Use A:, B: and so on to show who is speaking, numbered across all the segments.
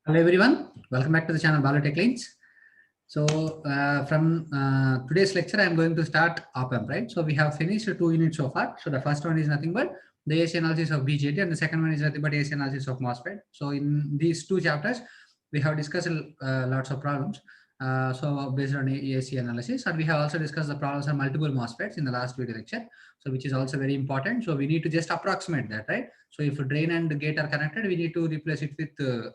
A: Hello everyone, welcome back to the channel Biotech Lanes. So from today's lecture, I am going to start op-amp, right? So we have finished 2 units so far. So the first one is nothing but the AC analysis of BJT, and the second one is nothing but AC analysis of MOSFET. So in these two chapters, we have discussed lots of problems. So based on AC analysis, and we have also discussed the problems on multiple MOSFETs in the last video lecture. So which is also very important. So we need to just approximate that, right? So if drain and gate are connected, we need to replace it with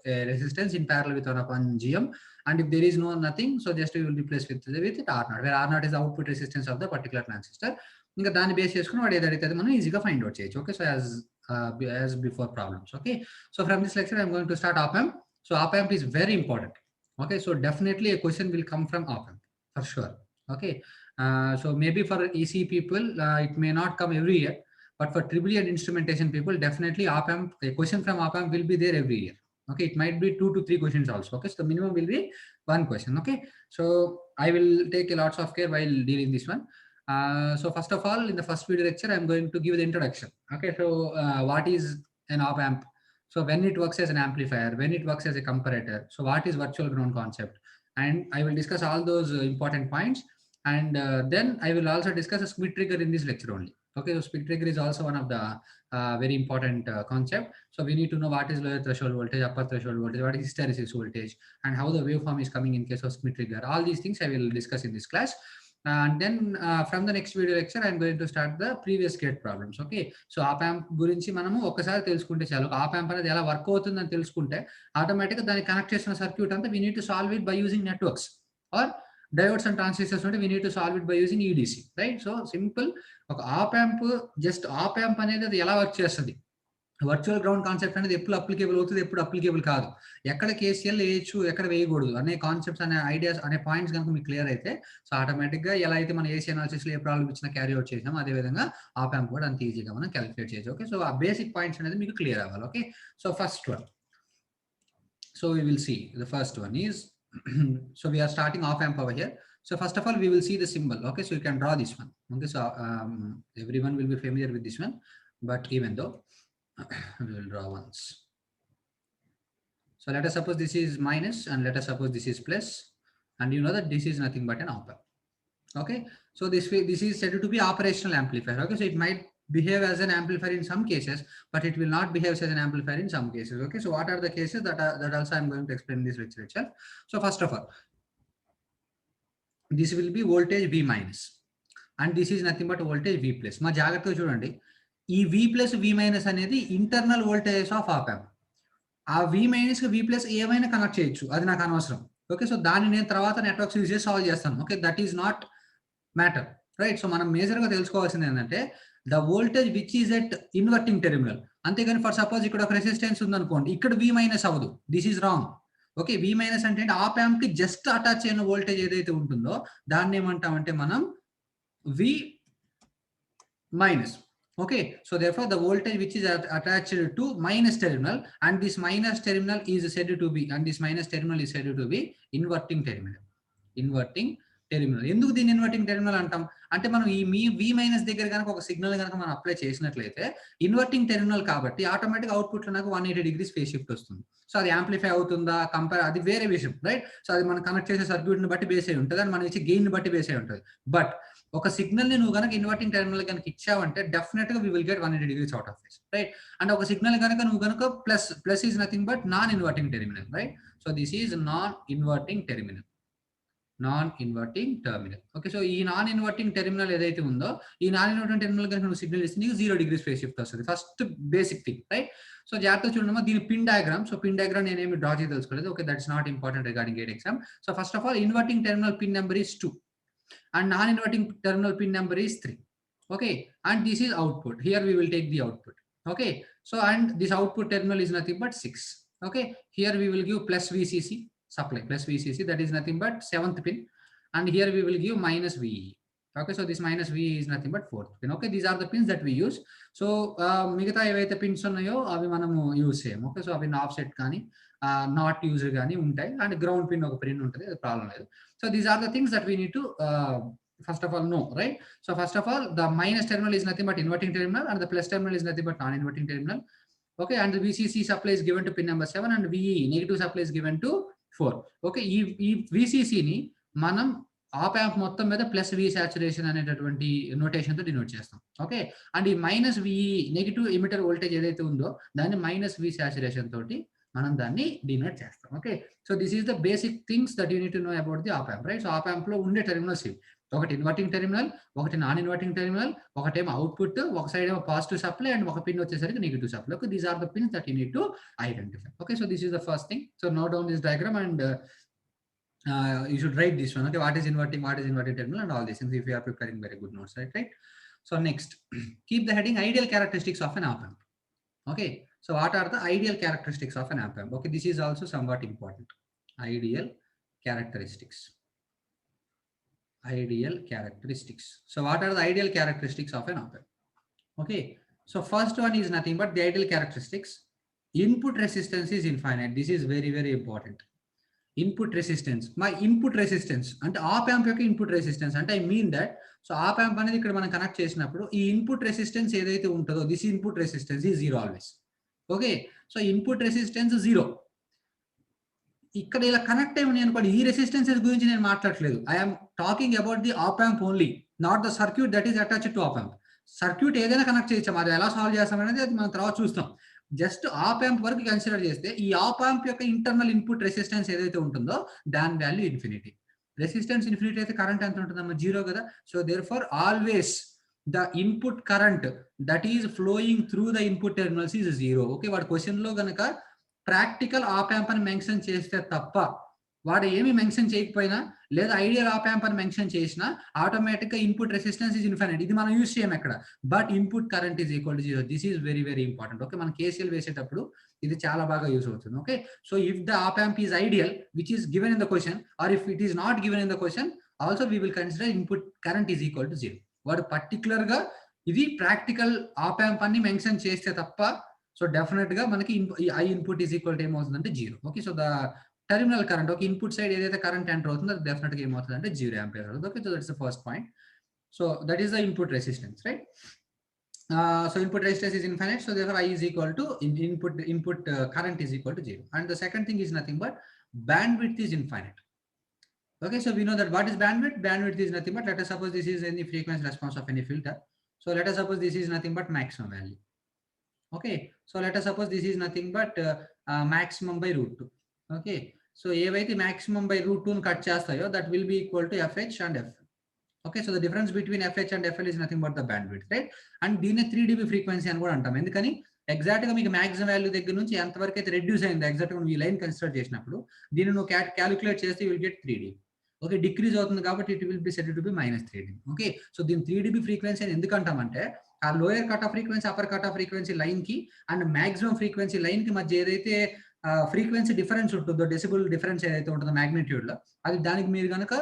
A: a resistance in parallel with 1 GM. And if there is nothing, so just we will replace with it R0, where R0 is the output resistance of the particular transistor. ఇంకా దాన్ని base చేసుకుని వాడు ఏదైతే మనం ఈజీగా find out చేయొచ్చు. Okay, so as before problems. Okay, so from this lecture I'm going to start op-amp. So op-amp is very important. Okay, so definitely a question will come from op-amp for sure. Okay, so maybe for EC people it may not come every year, but for EEE and instrumentation people, definitely op-amp, a question from op-amp will be there every year. Okay, it might be 2 to 3 questions also. Okay, so the minimum will be 1 question. Okay, so I will take a lots of care while dealing this one. So first of all, in the first video lecture, I'm going to give the introduction. Okay, so what is an op-amp? So when it works as an amplifier, when it works as a comparator, so what is virtual ground concept? And I will discuss all those important points. And then I will also discuss a split trigger in this lecture only. Okay, so split trigger is also one of the very important concept. So we need to know what is lower threshold voltage, upper threshold voltage, what is hysteresis voltage, and how the waveform is coming in case of split trigger. All these things I will discuss in this class. And then from the next video lecture, I'm going to start the previous gate problems. Okay, so op-amp గురించి మనము ఒకసారి తెలుసుకుంటే చాలు. op-amp అనేది ఎలా work అవుతుందని తెలుసుకుంటే ఆటోమేటిక్గా దాన్ని కనెక్ట్ చేసిన సర్క్యూట్ అంతా we need to solve it by using networks or diodes and transistors ఉంటే we need to solve it by using EDC, right? So simple. ఒక op-amp, just op-amp అనేది అది ఎలా వర్క్ చేస్తుంది, వర్చువల్ గ్రౌండ్ కాన్సెప్ట్ అనేది ఎప్పుడు applicable అవుతుంది, ఎప్పుడు అప్లికేబుల్ కాదు, ఎక్కడ కేసీఎల్ వేయచ్చు, ఎక్కడ వేయకూడదు అనే కాన్సెప్ట్స్ అనే ఐడియాస్ అనే పాయింట్స్ కనుక మీకు క్లియర్ అయితే, సో ఆటోమేటిక్గా ఎలా అయితే మన ఏసీ అనాలిసిస్లో ఏ ప్రాబ్లం ఇచ్చినా క్యారీ అవుట్ చేసాం, అదే విధంగా op-amp కూడా అంత ఈజీగా మనం క్యాలిక్యులేట్ చేయొచ్చు. ఓకే, సో ఆ బేసిక్ పాయింట్స్ అనేది మీకు క్లియర్ అవ్వాలి. Okay, so first one, so we will see the first one is so we are starting op-amp over here. So first of all, we will see the symbol. Okay, so you can draw this one. Okay, so everyone will be familiar with this one, but even though we will draw once. So let us suppose this is minus, and let us suppose this is plus, and you know that this is nothing but an op-amp. Okay, so this is said to be operational amplifier. Okay, so it might behave as an amplifier in some cases, but it will not behave as an amplifier in some cases. Okay, so what are the cases that also I'm going to explain in this lecture itself. So first of all, this will be voltage V minus, and this is nothing but voltage V plus. మా జాగ్రత్తగా చూడండి, ఈ V plus V minus అనేది internal voltage of op-amp. ఆ V minus V plus ఏమైనా connect చేయొచ్చు, అది నాకు అనవసరం. ఓకే, సో దాన్ని నేను తర్వాత నెట్వర్క్స్ యూజ్ చేసి సాల్వ్ చేస్తాను. Okay, that is not matter, right? So మనం మేజర్గా తెలుసుకోవాల్సింది ఏంటంటే the voltage which is at inverting terminal. అంతేగాని ఫర్ సపోజ్ ఇక్కడ ఒక రెసిస్టెన్స్ ఉందనుకోండి, ఇక్కడ V మైనస్ అవ్వదు, this is wrong. Okay, V minus అంటే op-amp కి జస్ట్ అటాచ్ అయిన వోల్టేజ్ ఏదైతే ఉంటుందో దాన్ని ఏమంటామంటే మనం V minus. Okay, so therefore the voltage which is attached to minus terminal, and this minus terminal is said to be, and this minus terminal is said to be inverting terminal. Inverting terminal. ఎందుకు దీన్ని inverting terminal అంటాం అంటే, మనం ఈ V minus దగ్గర కనుక ఒక signal కనుక మనం అప్లై చేసినట్లయితే ఇన్వర్టింగ్ టెర్మినల్ కాబట్టి ఆటోమేటిక్ అవుట్పుట్ లో నాకు 180 డిగ్రీస్ ఫేజ్ షిఫ్ట్ వస్తుంది. సో అది యాంప్లిఫై అవుతుందా కంపేర్, అది వేరే విషయం, రైట్? సో అది మనం కనెక్ట్ చేసే సర్క్యూట్ ని బట్టి బేస్ అయి ఉంటుంది, అని మనం ఇచ్చే గెయిన్ ని బట్టి బేస్ అయి ఉంటుంది. బట్ ఒక సిగ్నల్ ని నువ్వు కనుక ఇన్వర్టింగ్ టెర్మినల్ కనుక ఇచ్చావంటే డెఫినెట్ గా we will get 180 degrees out of phase, right? And ఒక సిగ్నల్ కనుక నువ్వు కనుక plus is nothing but non inverting terminal, right? So this is non inverting terminal. Non inverting terminal. Okay, so ఈ non inverting terminal ఏదైతే ఉందో, ఈ non inverting terminal కనుక నువ్వు సిగ్నల్ ఇస్తే నీకు 0 డిగ్రీస్ ఫేజ్ షిఫ్ట్ వస్తుంది. First basic thing, right? So జాగ్రత్త చూడమ్మా, దీని pin diagram. So pin diagram నేనేమి డ్రా చేసి తెలుసుకోలేదు. Okay, that's not important regarding GATE exam. So first of all, inverting terminal pin number is 2 and non-inverting terminal pin number is 3. Okay, and this is output. Here we will take the output. Okay, so and this output terminal is nothing but 6. Okay, here we will give plus VCC supply, plus VCC, that is nothing but 7th pin, and here we will give minus VE. Okay, so this minus VE is nothing but 4th pin. Okay, these are the pins that we use. So మిగతా ఏవైతే pins ఉన్నాయో అవి మనము use చేయము. Okay, so అవి offset కానీ not user కానీ ఉంటాయి, అండ్ గ్రౌండ్ పిన్ ఒక పిన్ ఉంటుంది, అది ప్రాబ్లం లేదు. So these are the things that we need to first of all know, right? So first of all, the minus terminal is nothing but inverting terminal, and the plus terminal is nothing but non-inverting terminal. Okay, and the VCC supply is given to pin number 7 and VE negative supply is given to 4. Okay, ఈ VCC ని మనం op amp మొత్తం మీద plus V saturation అనేటటువంటి notation తో denote చేస్తాం. Okay, and ఈ minus VE negative emitter voltage ఏదైతే ఉందో దాన్ని మైనస్ వి సాచురేషన్ తోటి మనం దాన్ని డినోట్ చేస్తాం. Okay, so this is the basic things that you need to know about the op amp, right? So op amp లో ఉండే టెర్మినల్స్ ఇవి, ఒకటి ఇన్వర్టింగ్ టెర్మినల్, ఒకటి నాన్ ఇన్వర్టింగ్ టెర్మినల్, ఒకటేమో అవుట్పుట్, ఒక సైడ్ ఏమో పాజిటివ్ సప్లై అండ్ ఒక pin వచ్చేసరికి negative supply. Okay, these are the pins that you need to identify. Okay, so this is the first thing. So note down this diagram and you should write this one. Okay, what is inverting terminal and all these things if you are preparing very good notes, right? So next, keep the heading ideal characteristics of an op amp. Okay, so what are the ideal characteristics of an op amp? Okay, this is also somewhat important. Ideal characteristics. So what are the ideal characteristics of an op amp? Okay, so first one is nothing but the ideal characteristics. Input resistance is infinite. This is very, very important. Input resistance, my input resistance అంటే ఆప్ amp యొక్క input resistance అంటే I mean that, so op amp అనేది ఇక్కడ మనం connect చేసినప్పుడు ఈ input resistance ఏదైతే ఉంటుందో this input resistance is zero always. Okay, so input resistance zero. ఇక్కడ ఇలా కనెక్ట్ అయి ఉన్నాయి అనుకోండి, ఈ రెసిస్టెన్సెస్ గురించి నేను మాట్లాడట్లేదు. I'm talking about the op amp only, not the circuit that is attached to op amp. Circuit ఏదైనా కనెక్ట్ చేయొచ్చు, అది ఎలా సాల్వ్ చేస్తాం అనేది అది మనం తర్వాత చూస్తాం. జస్ట్ ఆప్ యాంప్ వరకు కన్సిడర్ చేస్తే ఈ ఆప్ యాంప్ యొక్క ఇంటర్నల్ ఇన్పుట్ రెసిస్టెన్స్ ఏదైతే ఉంటుందో దాని వాల్యూ ఇన్ఫినిటీ. రెసిస్టెన్స్ ఇన్ఫినిటీ అయితే కరెంట్ ఎంత ఉంటుందమ్మా? జీరో కదా. So therefore always the input current that is flowing through the input terminals is zero. Okay, వాడి క్వశ్చన్ లో గనక ప్రాక్టికల్ ఆప్ యాంప్ అని మెన్షన్ చేస్తే తప్ప, వాడు ఏమి మెన్షన్ చేయకపోయినా లేదా ఐడియల్ ఆప్ యాంప్ అని మెన్షన్ చేసినా ఆటోమేటిక్ గా ఇన్పుట్ రెసిస్టెన్స్ ఇస్ ఇన్ఫినిట్. ఇది మనం యూజ్ చేయం ఎక్కడ, but input current is equal to zero. This is very very important. Okay, మనం కేసీఎల్ వేసేటప్పుడు ఇది చాలా బాగా యూజ్ అవుతుంది. Okay, so if the op amp is ideal which is given in the question or if it is not given in the question also we will consider input current is equal to zero. వాడు particular గా ఇది practical op amp అని mention చేస్తే తప్ప, so definite గా మనకి I input is equal to ఏమవుతుందంటే zero. Okay, so the terminal current, ఒక ఇన్పుట్ సైడ్ ఏదైతే కరెంట్ ఎంటర్ అవుతుందో అది డెఫినెట్ గా ఏమవుతుంది అంటే 0 ఆంపియర్ అవుతుంది. Okay, so that's the first point. So that is the input resistance, right? So input resistance is infinite, so therefore I is equal to input current is equal to 0. And the second thing is nothing but bandwidth is infinite. Okay, so we know that what is bandwidth? Bandwidth is nothing but, let us suppose this is any frequency response of any filter. So let us suppose this is nothing but maximum value. Okay, so let us suppose this is nothing but maximum by root 2. Okay, so ఏవైతే maximum by root 2 cut చేస్తాయో that will be equal to FH and FL. Okay, so the difference between FH and FL is nothing but the bandwidth, right? And దీన్ని 3 dB frequency అని కూడా అంటాం. ఎందుకని exact గా మీకు maximum value దగ్గర నుంచి ఎంతవరకు అయితే రెడ్యూస్ అయింది ఎగ్జాక్ట్ గా ఈ లైన్ కన్సిడర్ చేసినప్పుడు దీన్ని నువ్వు క్యాలిక్యులేట్ చేస్తే will get 3 dB. Okay, decrease అవుతుంది కాబట్టి it will B set to be -3 dB. Okay, so దీని 3 dB ఫ్రీక్వెన్సీ అని ఎందుకు అంటామంటే ఆ lower cut off frequency upper cut off frequency line కి అండ్ మాక్సిమం ఫ్రీక్వెన్సీ లైన్ కి మధ్య ఏదైతే ఫ్రీక్వెన్సీ డిఫరెన్స్ ఉంటుందో, డెసిబుల్ డిఫరెన్స్ ఏదైతే ఉంటుందో మాగ్నిట్యూడ్ లో, అది దానికి మీరు కనుక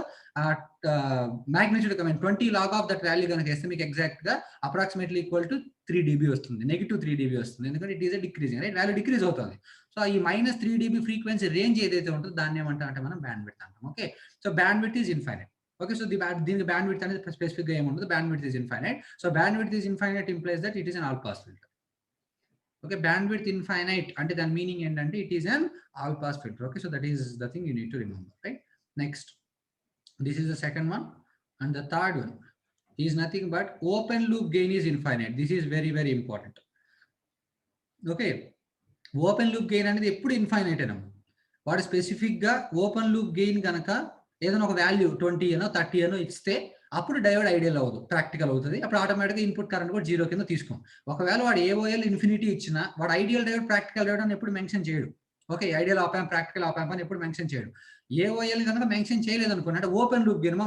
A: magnitude 20 log of that value కనుక వేస్తే మీకు ఎగ్జాక్ట్ గా అప్రాక్సిమేట్లీ ఈక్వల్ టు 3 dB వస్తుంది, -3 dB వస్తుంది. ఎందుకంటే it is decreasing, right? Value decrease అవుతుంది. సో ఈ -3 dB ఫ్రీక్వెన్సీ రేంజ్ ఏదైతే ఉంటుందో దాన్ని ఏమంటాం అంటే మనం బ్యాండ్విడ్త్ అంటాం. Okay, so bandwidth is infinite. Okay, so దీనికి బ్యాండ్విడ్త్ అనేది స్పెసిఫిక్ గా ఏముండదు, bandwidth is infinite. So bandwidth is infinite implies that it is an all pass filter. Okay, bandwidth infinite అంటే దాని మీనింగ్ ఏంటంటే it is an all pass filter. Okay, so that is the thing you need to remember, right? Next, this is the second one. And the third one is nothing but open loop gain is infinite. This is very very important. Okay, open loop gain అనేది ఎప్పుడు infinite అయినా వాడు specific గా open loop gain కనుక ఏదైనా ఒక value 20 అనో 30 అనో ఇస్తే అప్పుడు డయోడ్ ఐడియల్ అవ్వదు, ప్రాక్టికల్ అవుతుంది. అప్పుడు ఆటోమేటిక్గా ఇన్పుట్ కరెంట్ కూడా 0 కింద తీసుకోం. ఒకవేళ వాడు AOL ఇన్ఫినిటీ ఇచ్చినా వాడు ఐడియల్ డయోడ్ ప్రాక్టికల్ డయోడ్ అని ఎప్పుడు మెన్షన్ చేయడు. Okay, ideal op amp practical op amp అని ఎప్పుడు మెన్షన్ చేయడు. AOL కనుక మెన్షన్ చేయలేదు అనుకోండి అంటే ఓపెన్ లూప్ గెయిన్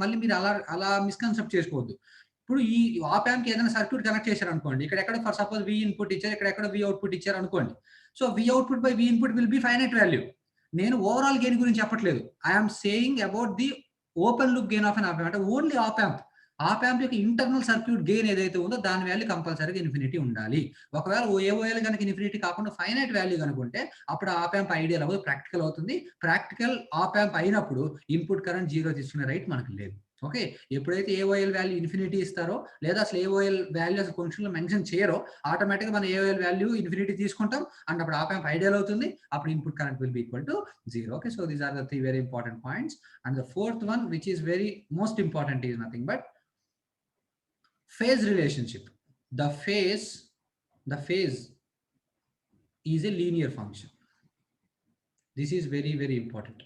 A: మళ్ళీ మీరు అలా మిస్కన్సెప్ట్ చేసుకోవద్దు. ఇప్పుడు ఈ ఆప్ యాంప్ కి ఏదైనా సర్క్యూట్ కనెక్ట్ చేశారు అనుకోండి, ఇక్కడ ఫర్ సపోజ్ V ఇన్పుట్ ఇచ్చారు, ఇక్కడ V అవుట్పుట్ ఇచ్చారు అనుకోండి. So V output by V input will be finite value. నేను ఓవరాల్ గెయిన్ గురించి చెప్పట్లేదు, I'm saying about the open loop gain of an op amp. అంటే ఓన్లీ ఆప్ యాంప్ యొక్క internal circuit gain ఏదైతే ఉందో దాని వాల్యూ కంపల్సరీగా ఇన్ఫినిటీ ఉండాలి. ఒకవేళ AOL కనుక ఇన్ఫినిటీ కాకుండా ఫైనైట్ వాల్యూ కనుకుంటే అప్పుడు ఆప్ యాంప్ ఐడియల్ అవ్వదు, ప్రాక్టికల్ అవుతుంది. ప్రాక్టికల్ ఆప్ యాంప్ అయినప్పుడు ఇన్పుట్ కరెంట్ 0 తీసుకునే రైట్ మనకు లేదు. ఓకే, ఎప్పుడైతే ఏఓఎల్ వాల్యూ ఇన్ఫినిటీ ఇస్తారో లేదా అసలు ఏఓఎల్ వాల్యూ అసలు ఫంక్షన్లో మెన్షన్ చేయరో ఆటోమేటిక్గా మనం ఏఓఎల్ వాల్యూ ఇన్ఫినిటీ తీసుకుంటాం అండ్ అప్పుడు ఆప్ యాంప్ ఐడియల్ అవుతుంది, అప్పుడు input current will be equal to 0. Okay, so these are the 3 very important points. And the fourth one which is very most important is nothing but phase relationship. The phase is a linear function. This is very very important.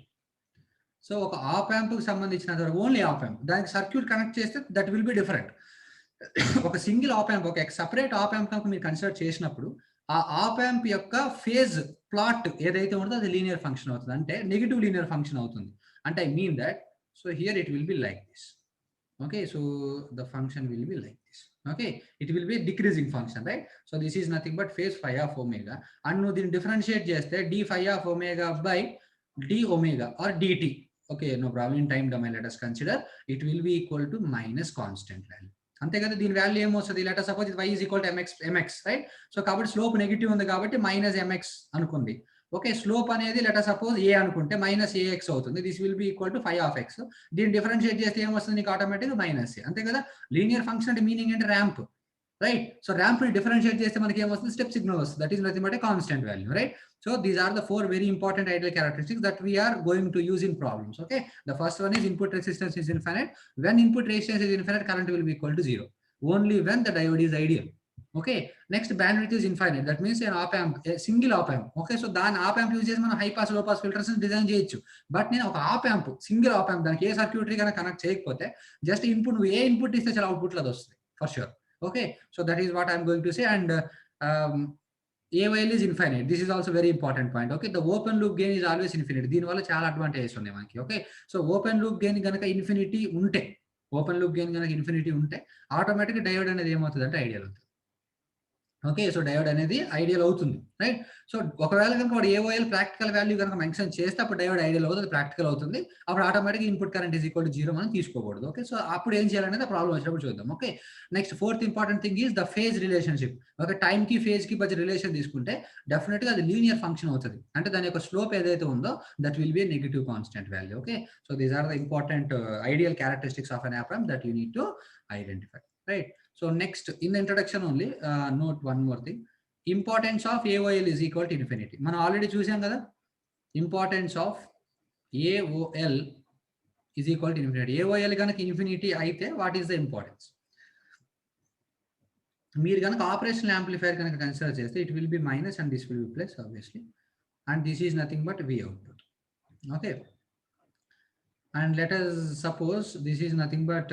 A: So ఒక ఆప్ యాంప్కి సంబంధించిన only op amp దానికి circuit connect చేస్తే that will be different. ఒక single op amp, ఒక separate op amp కనుక మీరు consider చేసినప్పుడు ఆ ఆప్ యాంప్ యొక్క ఫేజ్ ప్లాట్ ఏదైతే ఉంటుందో అది లీనియర్ ఫంక్షన్ అవుతుంది, అంటే నెగిటివ్ లీనియర్ ఫంక్షన్ అవుతుంది. అంటే I mean that so here it will B like this. Okay, so the function will be like this. Okay, it will be a decreasing function, right? So this is nothing but phase phi of omega, and nu din differentiate cheste d phi of omega by d omega or dt. Okay, no problem. In time domain let us consider it will be equal to minus constant value. ante kada din value em ostadi, let us suppose y is equal to mx, right? So kabatti slope negative undi kabatti minus mx anukundi. Okay, slope అనేది let us suppose A అనుకుంటే minus AX అవుతుంది. This will be equal to phi of X. దీన్ని differentiate చేస్తే ఏమొస్తుంది నీకు ఆటోమేటిక్గా minus A, అంతే కదా. లీనియర్ ఫంక్షన్ అంటే మీనింగ్ అంటే ర్యాంప్, రైట్? సో ర్యాంప్ ని డిఫరెన్షియేట్ చేస్తే మనకి ఏమొస్తుంది, స్టెప్ సిగ్నల్ వస్తుంది. That is nothing but a constant value, right? So these are the 4 very important ideal characteristics that we are going to use in problems. Okay, the first one is input resistance is infinite. When input resistance is infinite, current will be equal to 0 only when the diode is ideal. Okay, next bandwidth is infinite. That means an op amp, a single op amp. Okay, so దాని op amp use చేసి మనం high pass లో pass filters design చేయొచ్చు. But నేను ఒక op amp, single op amp, దానికి ఏ circuitry కనుక connect చేయకపోతే జస్ట్ ఇన్పుట్, నువ్వు ఏ ఇన్పుట్ ఇస్తే చాలా అవుట్పుట్ అది వస్తుంది for sure. Okay, so that is what I'm going to say. And AOL is infinite. This is also very important point. Okay, the open loop gain is always infinite. దీని వల్ల చాలా advantages ఉన్నాయి మనకి. Okay, so open loop gain కనుక infinity ఉంటే, open loop gain కనుక infinity ఉంటే ఆటోమేటిక్గా డయోడ్ అనేది ఏమవుతుంది అంటే ఐడియల్ అవుతుంది. ఓకే, సో డయోడ్ అనేది ఐడియల్ అవుతుంది, రైట్? సో ఒకవేళ కనుక వాడు ఏఓఎల్ ప్రాక్టికల్ వాల్యూ కనుక మెన్షన్ చేస్తే అప్పుడు డయోడ్ ఐడియల్ అవుతుంది, ప్రాక్టికల్ అవుతుంది. అప్పుడు automatic input current is equal to 0 మనం తీసుకోకూడదు. ఓకే, సో అప్పుడు ఏం చేయాలనేది ప్రాబ్లం వచ్చినప్పుడు చూద్దాం. Okay, next fourth important thing is the phase relationship. ఒక టైం కి ఫేజ్ కి మధ్య రిలేషన్ తీసుకుంటే డెఫినెట్ గా అది లీనియర్ ఫంక్షన్ అవుతుంది. అంటే దాని యొక్క స్లోప్ ఏదైతే ఉందో that will be negative constant value. Okay, so these are the important ideal characteristics of an op amp that you need to identify, right? So next in the introduction only note one more thing. Importance of AOL is equal to infinity. మనం already చూసాం కదా, importance of AOL is equal to infinity. AOL కనుక infinity అయితే what is the importance? మీరు కనుక operational amplifier కనుక consider చేస్తే it will B minus and this will B plus obviously, and this is nothing but V output. Okay, and let us suppose this is nothing but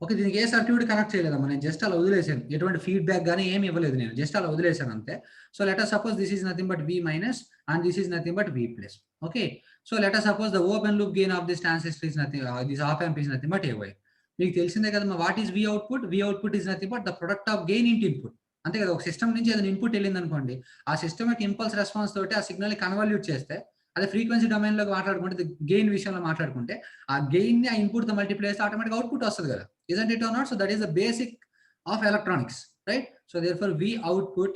A: okay, దీనికి ఏ circuit connect చేయలేదమ్మా, నేను just అలా వదిలేసాను, ఎటువంటి feedback కానీ ఏమి ఇవ్వలేదు, నేను just అలా వదిలేసాను అంతే. So let us suppose this is nothing but V minus and this is nothing but V plus. Okay, so let us suppose the open loop gain of this transistor is nothing, this op amp is nothing but AOL. మీకు తెలిసిందే కదా what is V output? V output is nothing but the product of gain into input, అంతే కదా. ఒక system నుంచి ఏదైనా input వెళ్ళింది అనుకోండి, ఆ సిస్టమ్ యొక్క ఇంపల్స్ రెస్పాన్స్ తోటి ఆ సిగ్నల్ ని కన్వల్యూట్ చేస్తే, అదే ఫ్రీక్వెన్సీ డొమైన్ లో మాట్లాడుకుంటే, గెయిన్ విషయంలో మాట్లాడుకుంటే, ఆ గెయిన్ ని ఆ ఇన్పుట్ తో మల్టిప్లై చేస్తే ఆటోమేటిక్ అవుట్పుట్ వస్తుంది కదా, isn't it or not? So that is the basic of electronics, right? So therefore V output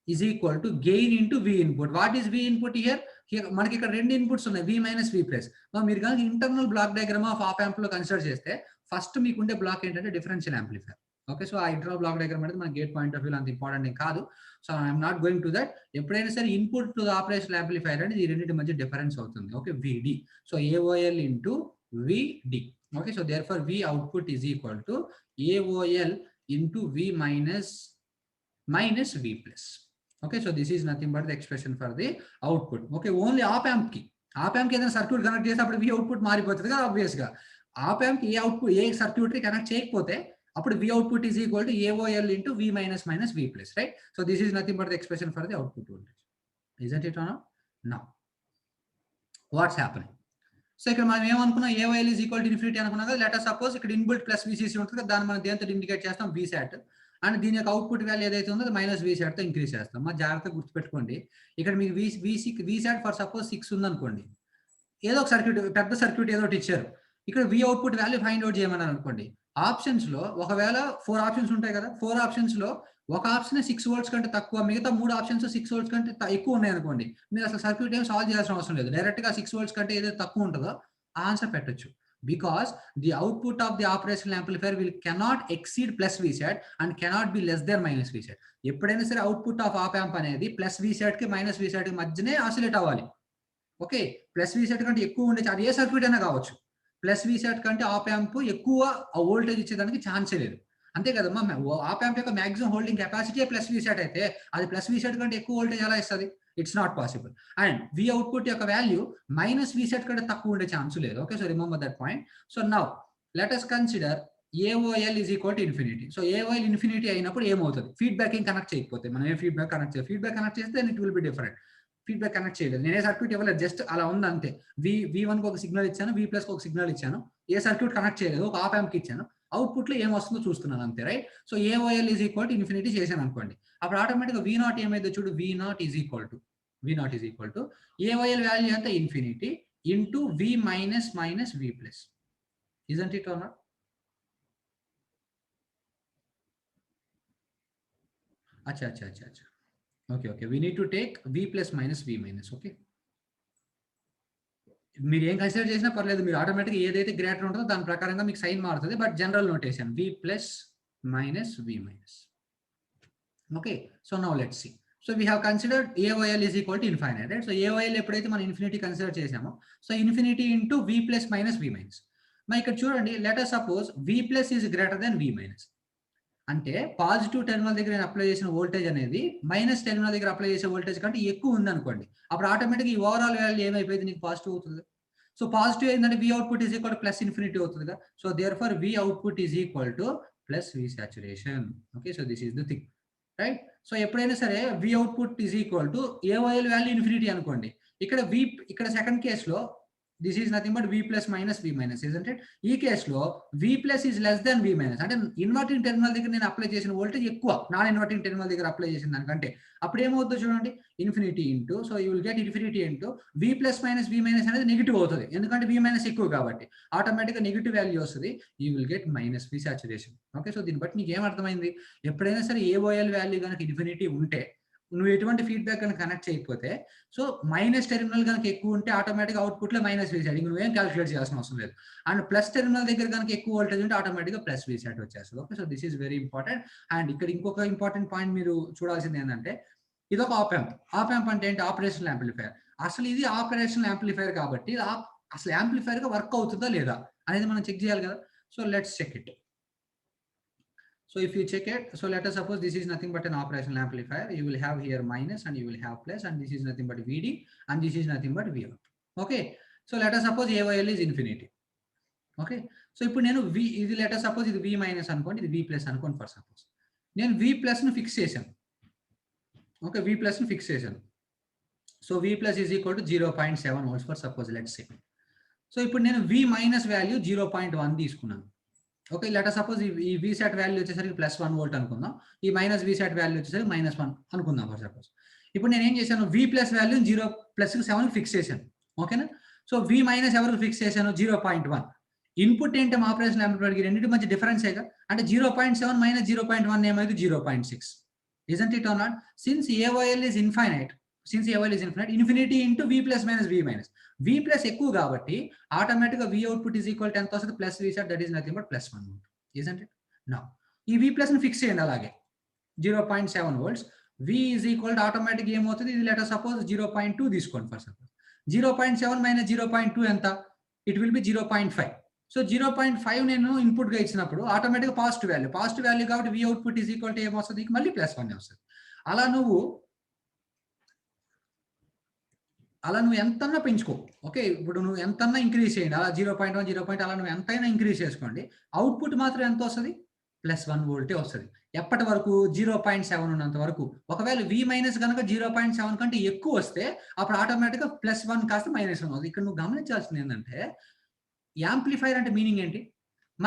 A: is equal to gain into V input. What is V input here? Here మనకి ఇక్కడ రెండు inputs ఉన్నాయి, V minus V plus. మీరు కనుక internal block diagram of AAP amp లో consider చేస్తే first మీకు ఉండే బ్లాక్ ఏంటంటే డిఫరెన్షియల్ యాంప్లిఫైర్. ఓకే, సో ఆ ఇంటర్నల్ బ్లాక్ డయాగ్రామ్ అనేది మన గేట్ పాయింట్ ఆఫ్ వ్యూ అంత ఇంపార్టెంట్ ఏం కాదు. So I'm not going to that. ఎప్పుడైనా సరే input to the operational amplifier అనేది ఈ రెండింటి మధ్య డిఫరెన్స్ అవుతుంది. Okay, VD. So AOL into VD. Okay, so therefore V output is equal to AOL into V minus V plus. Okay, so this is nothing but the expression for the output. Okay, only op amp ki ఏదైనా circuit connect చేస్తే అప్పుడు V output మారిపోతుంది కదా obvious గా. Op amp ఏ output, ఏ circuitry connect చేయకపోతే అప్పుడు V output is equal to AOL into V minus V plus, right? So this is nothing but the expression for the output voltage. Isn't it or not? Now what's happening? So ఇక్కడ మనం ఏమనుకున్నాం, AOL is equal to infinity అనుకున్నాం కదా. Let us suppose ఇక్కడ inbuilt plus VCC ఉంటుంది కదా, దాన్ని మనం దేంతో ఇండికేట్ చేస్తాం, VSAT. అండ్ దీని యొక్క అవుట్పుట్ వాల్యూ ఏదైతే ఉందో మైనస్ VSAT తో ఇంక్రీజ్ చేస్తాం. మరి జాగ్రత్తగా గుర్తుపెట్టుకోండి, ఇక్కడ మీకు VSAT ఫర్ సపోజ్ 6 ఉందనుకోండి, ఏదో ఒక సర్క్యూట్, పెద్ద సర్క్యూట్ ఏదో ఒకటి ఇచ్చారు, ఇక్కడ V output value find out చేయమన్నారు అనుకోండి. ఆప్షన్స్ లో ఒకవేళ 4 ఆప్షన్స్ ఉంటాయి కదా, 4 ఆప్షన్స్ లో ఒక ఆప్షన్ 6 వోల్ట్స్ కంటే తక్కువ, మిగతా 3 ఆప్షన్స్ 6 వోల్ట్స్ కంటే ఎక్కువ ఉన్నాయి అనుకోండి, మీరు అసలు సర్క్యూట్ ఏం సాల్వ్ చేయాల్సిన అవసరం లేదు, డైరెక్ట్ గా 6 వోల్ట్స్ కంటే ఏదైతే తక్కువ ఉంటుందో ఆన్సర్ పెట్టొచ్చు. because the output of the operational amplifier will cannot exceed plus VSAT and cannot be less than minus VSAT. ఎప్పుడైనా సరే అవుట్పుట్ ఆఫ్ ఆప్ యాంప్ అనేది ప్లస్ VSAT కి మైనస్ VSAT కి మధ్యనే ఆసిలేట్ అవ్వాలి. ఓకే, ప్లస్ VSAT కంటే ఎక్కువ ఉండే అది ఏ సర్క్యూట్ అయినా కావచ్చు. ప్లస్ VSAT కంటే ఆప్ యాంప్ ఎక్కువ వోల్టేజ్ ఇచ్చేదానికి ఛాన్సే లేదు. అంతే కదమ్మా, ఆప్ యాంప్ యొక్క maximum holding capacity plus VSAT అయితే అది ప్లస్ VSAT కంటే ఎక్కువ వోల్టేజ్ ఎలా ఇస్తుంది? It's not possible. And V output యొక్క వాల్యూ మైనస్ VSAT కంటే తక్కువ ఉండే ఛాన్స్ లేదు. Okay, so remember that point. So now let us consider AOL is equal to infinity. సో AOL ఇన్ఫినిటీ అయినప్పుడు ఏమవుతుంది? ఫీడ్బ్యాక్ ఏం కనెక్ట్ చేయకపోతే, మనం ఏ ఫీడ్బ్యాక్ కనెక్ట్ చేయాలి? ఫీడ్బ్యాక్ కనెక్ట్ చేస్తే it will be different. Feedback connect చేయలేదు, నేనే సర్క్యూట్ ఇవ్వలేదు, జస్ట్ అలా ఉంది అంతే. V1 కి ఒక సిగ్నల్ ఇచ్చాను, V+ కి ఒక సిగ్నల్ ఇచ్చాను, ఏ సర్క్యూట్ కనెక్ట్ చేయలేదు, ఒక ఆప్ యాంప్ కి ఇచ్చాను, అవుట్పుట్ లో ఏం వస్తుందో చూస్తున్నాను అంతే, right? So AOL is equal to infinity చేశాను అనుకోండి, అప్పుడు ఆటోమేటిక్గా V0 ఏమైందో చూడు, V0 is equal to AOL value ఎంత? Infinity into V minus V+. isn't it or not? అచ్చా. Okay, we need to take V+ minus V minus. Okay, మీరు ఏం కన్సిడర్ చేసినా పర్లేదు, మీరు ఆటోమేటిక్గా ఏదైతే గ్రేటర్ ఉంటుందో దాని ప్రకారంగా మీకు సైన్ మారుతుంది, but general notation V+ minus V minus. Okay, so now let's see. So we have considered AOL is equal to infinite, right? So AOL ఎప్పుడైతే మనం ఇన్ఫినిటీ కన్సిడర్ చేసామో, so infinity into V+ minus V minus. మరి ఇక్కడ చూడండి, let us suppose V+ is greater than V minus. అంటే positive terminal దగ్గర నేను apply చేసిన వోల్టేజ్ అనేది మైనస్ టెర్మినల్ దగ్గర అప్లై చేసే వోల్టేజ్ కంటే ఎక్కువ ఉంది అనుకోండి, అప్పుడు ఆటోమేటిక్గా ఈ ఓవరాల్ వాల్యూ ఏమైపోయింది? నీకు పాజిటివ్ అవుతుంది. సో పాజిటివ్ ఏంటంటే V output is equal to plus infinity అవుతుంది. So therefore V output is equal to plus V saturation. Okay, so this is the thing, right? So ఎప్పుడైనా సరే V output is equal to AOL value infinity అనుకోండి, ఇక్కడ second కేసులో this is nothing but V+ minus V minus, isn't it? ఈ కేసులో V+ is less than V minus, అంటే inverting terminal దగ్గర నేను అప్లై చేసిన వోల్టేజ్ ఎక్కువ నాన్ ఇన్వర్టింగ్ టెర్మినల్ దగ్గర అప్లై చేసిన దానికంటే. అప్పుడు ఏమవుతుందో చూడండి, infinity into, so you will get infinity into V+ minus V minus అనేది నెగిటివ్ అవుతుంది, ఎందుకంటే V minus ఎక్కువ కాబట్టి ఆటోమేటిక్గా నెగిటివ్ వాల్యూ వస్తుంది, you will get minus V saturation. Okay, so దీన్ని బట్టి నీకు ఏమర్థమైంది? ఎప్పుడైనా సరే AOL వాల్యూ కనుక ఇన్ఫినిటీ ఉంటే, నువ్వు ఎటువంటి ఫీడ్బ్యాక్ కనుక కనెక్ట్ చేయకపోతే, సో మైనస్ టెర్మినల్ కనుక ఎక్కువ ఉంటే ఆటోమేటిక్గా అవుట్పుట్ లో మైనస్ VSAT, నువ్వేం క్యాలిక్యులేట్ చేయాల్సిన అవసరం లేదు. అండ్ ప్లస్ టెర్మినల్ దగ్గర కనుక ఎక్కువ వోల్టేజ్ ఉంటే ఆటోమేటిక్గా ప్లస్ VSAT వచ్చేస్తుంది. Okay, so this is very important. And ఇక్కడ ఇంకొక ఇంపార్టెంట్ పాయింట్ మీరు చూడాల్సింది ఏంటంటే, ఇది ఒక ఆప్ యాంప్ అంటే ఏంటి? Operational amplifier. అసలు ఇది ఆపరేషనల్ యాంప్లిఫైర్ కాబట్టి అసలు యాంప్లిఫైర్ గా వర్క్ అవుతుందా లేదా అనేది మనం చెక్ చేయాలి కదా. So let's check it. So if you check it, so let us suppose this is nothing but an operational amplifier. You will have here minus and you will have plus, and this is nothing but VD and this is nothing but Vout. Okay, so let us suppose AOL is infinity. Okay, so ఇప్పుడు నేను ఇది let us suppose ఇది V minus అనుకోండి, ఇది V+ అనుకోండి for suppose. నేను V+ ను fix చేశాను. ఓకే, V+ ను ఫిక్స్ చేశాను. So V+ is equal to 0.7 volts for suppose, let's say. So ఇప్పుడు నేను V minus వాల్యూ 0.1 తీసుకున్నాను. ఓకే, లెట్ us సపోజ్ ఈ VSAT వాల్యూ వచ్చేసరికి +1 వోల్ట్ అనుకుందాం, ఈ మైనస్ VSAT వాల్యూ వచ్చేసరికి -1 అనుకుందాం ఫర్ సపోజ్. ఇప్పుడు నేను ఏం చేశాను? V+ వాల్యూ 0+7 ఫిక్స్ చేశాను. ఓకేనా? సో V మైనస్ ఎవరికి ఫిక్స్ చేశాను? 0.1. ఇన్పుట్ ఏంటి? ఆపరేషన్ యాంప్లిఫైయర్ రెండింటి మధ్య డిఫరెన్స్ ఏగా, అంటే 0.7 మైనస్ 0.1 ఏమైంది? 0.6. isn't it or not? Since AOL is infinite, infinity into V+ minus V minus. V+ ఎక్కువ కాబట్టి ఆటోమేటిక్గా V output is equal to ఎంత వస్తుంది? Plus VSAT, that is nothing but +1 volt. isn't it? Now ఈ V+ ని fix చేయండి అలాగే 0.7 volts. V is equal to automatic ఏమవుతుంది? ఇది లెట్ us సపోజ్ 0.2 తీసుకోండి ఫర్ సపోజ్. 0.7 మైనస్ 0.2 ఎంత? It will B 0.5. సో 0.5 నేను ఇన్పుట్ గా ఇచ్చినప్పుడు ఆటోమేటిక్ పాజిటివ్ వాల్యూ కాబట్టి V output is equal to ఏమొస్తుంది? మళ్ళీ +1 వస్తుంది. అలా నువ్వు ఎంతన్నా పెంచుకో. ఓకే, ఇప్పుడు నువ్వు ఎంతన్నా ఇంక్రీజ్ చేయండి, అలా 0.1 0. అలా నువ్వు ఎంతైనా ఇంక్రీజ్ చేసుకోండి, అవుట్పుట్ మాత్రం ఎంత వస్తుంది? +1 వోల్టే వస్తుంది. ఎప్పటి వరకు? 0.7 ఉన్నంత వరకు. ఒకవేళ V మైనస్ కనుక 0.7 కంటే ఎక్కువ వస్తే అప్పుడు ఆటోమేటిక్గా +1 కాస్త -1 అవుతుంది. ఇక్కడ నువ్వు గమనించాల్సింది ఏంటంటే, యాంప్లిఫైర్ అంటే మీనింగ్ ఏంటి?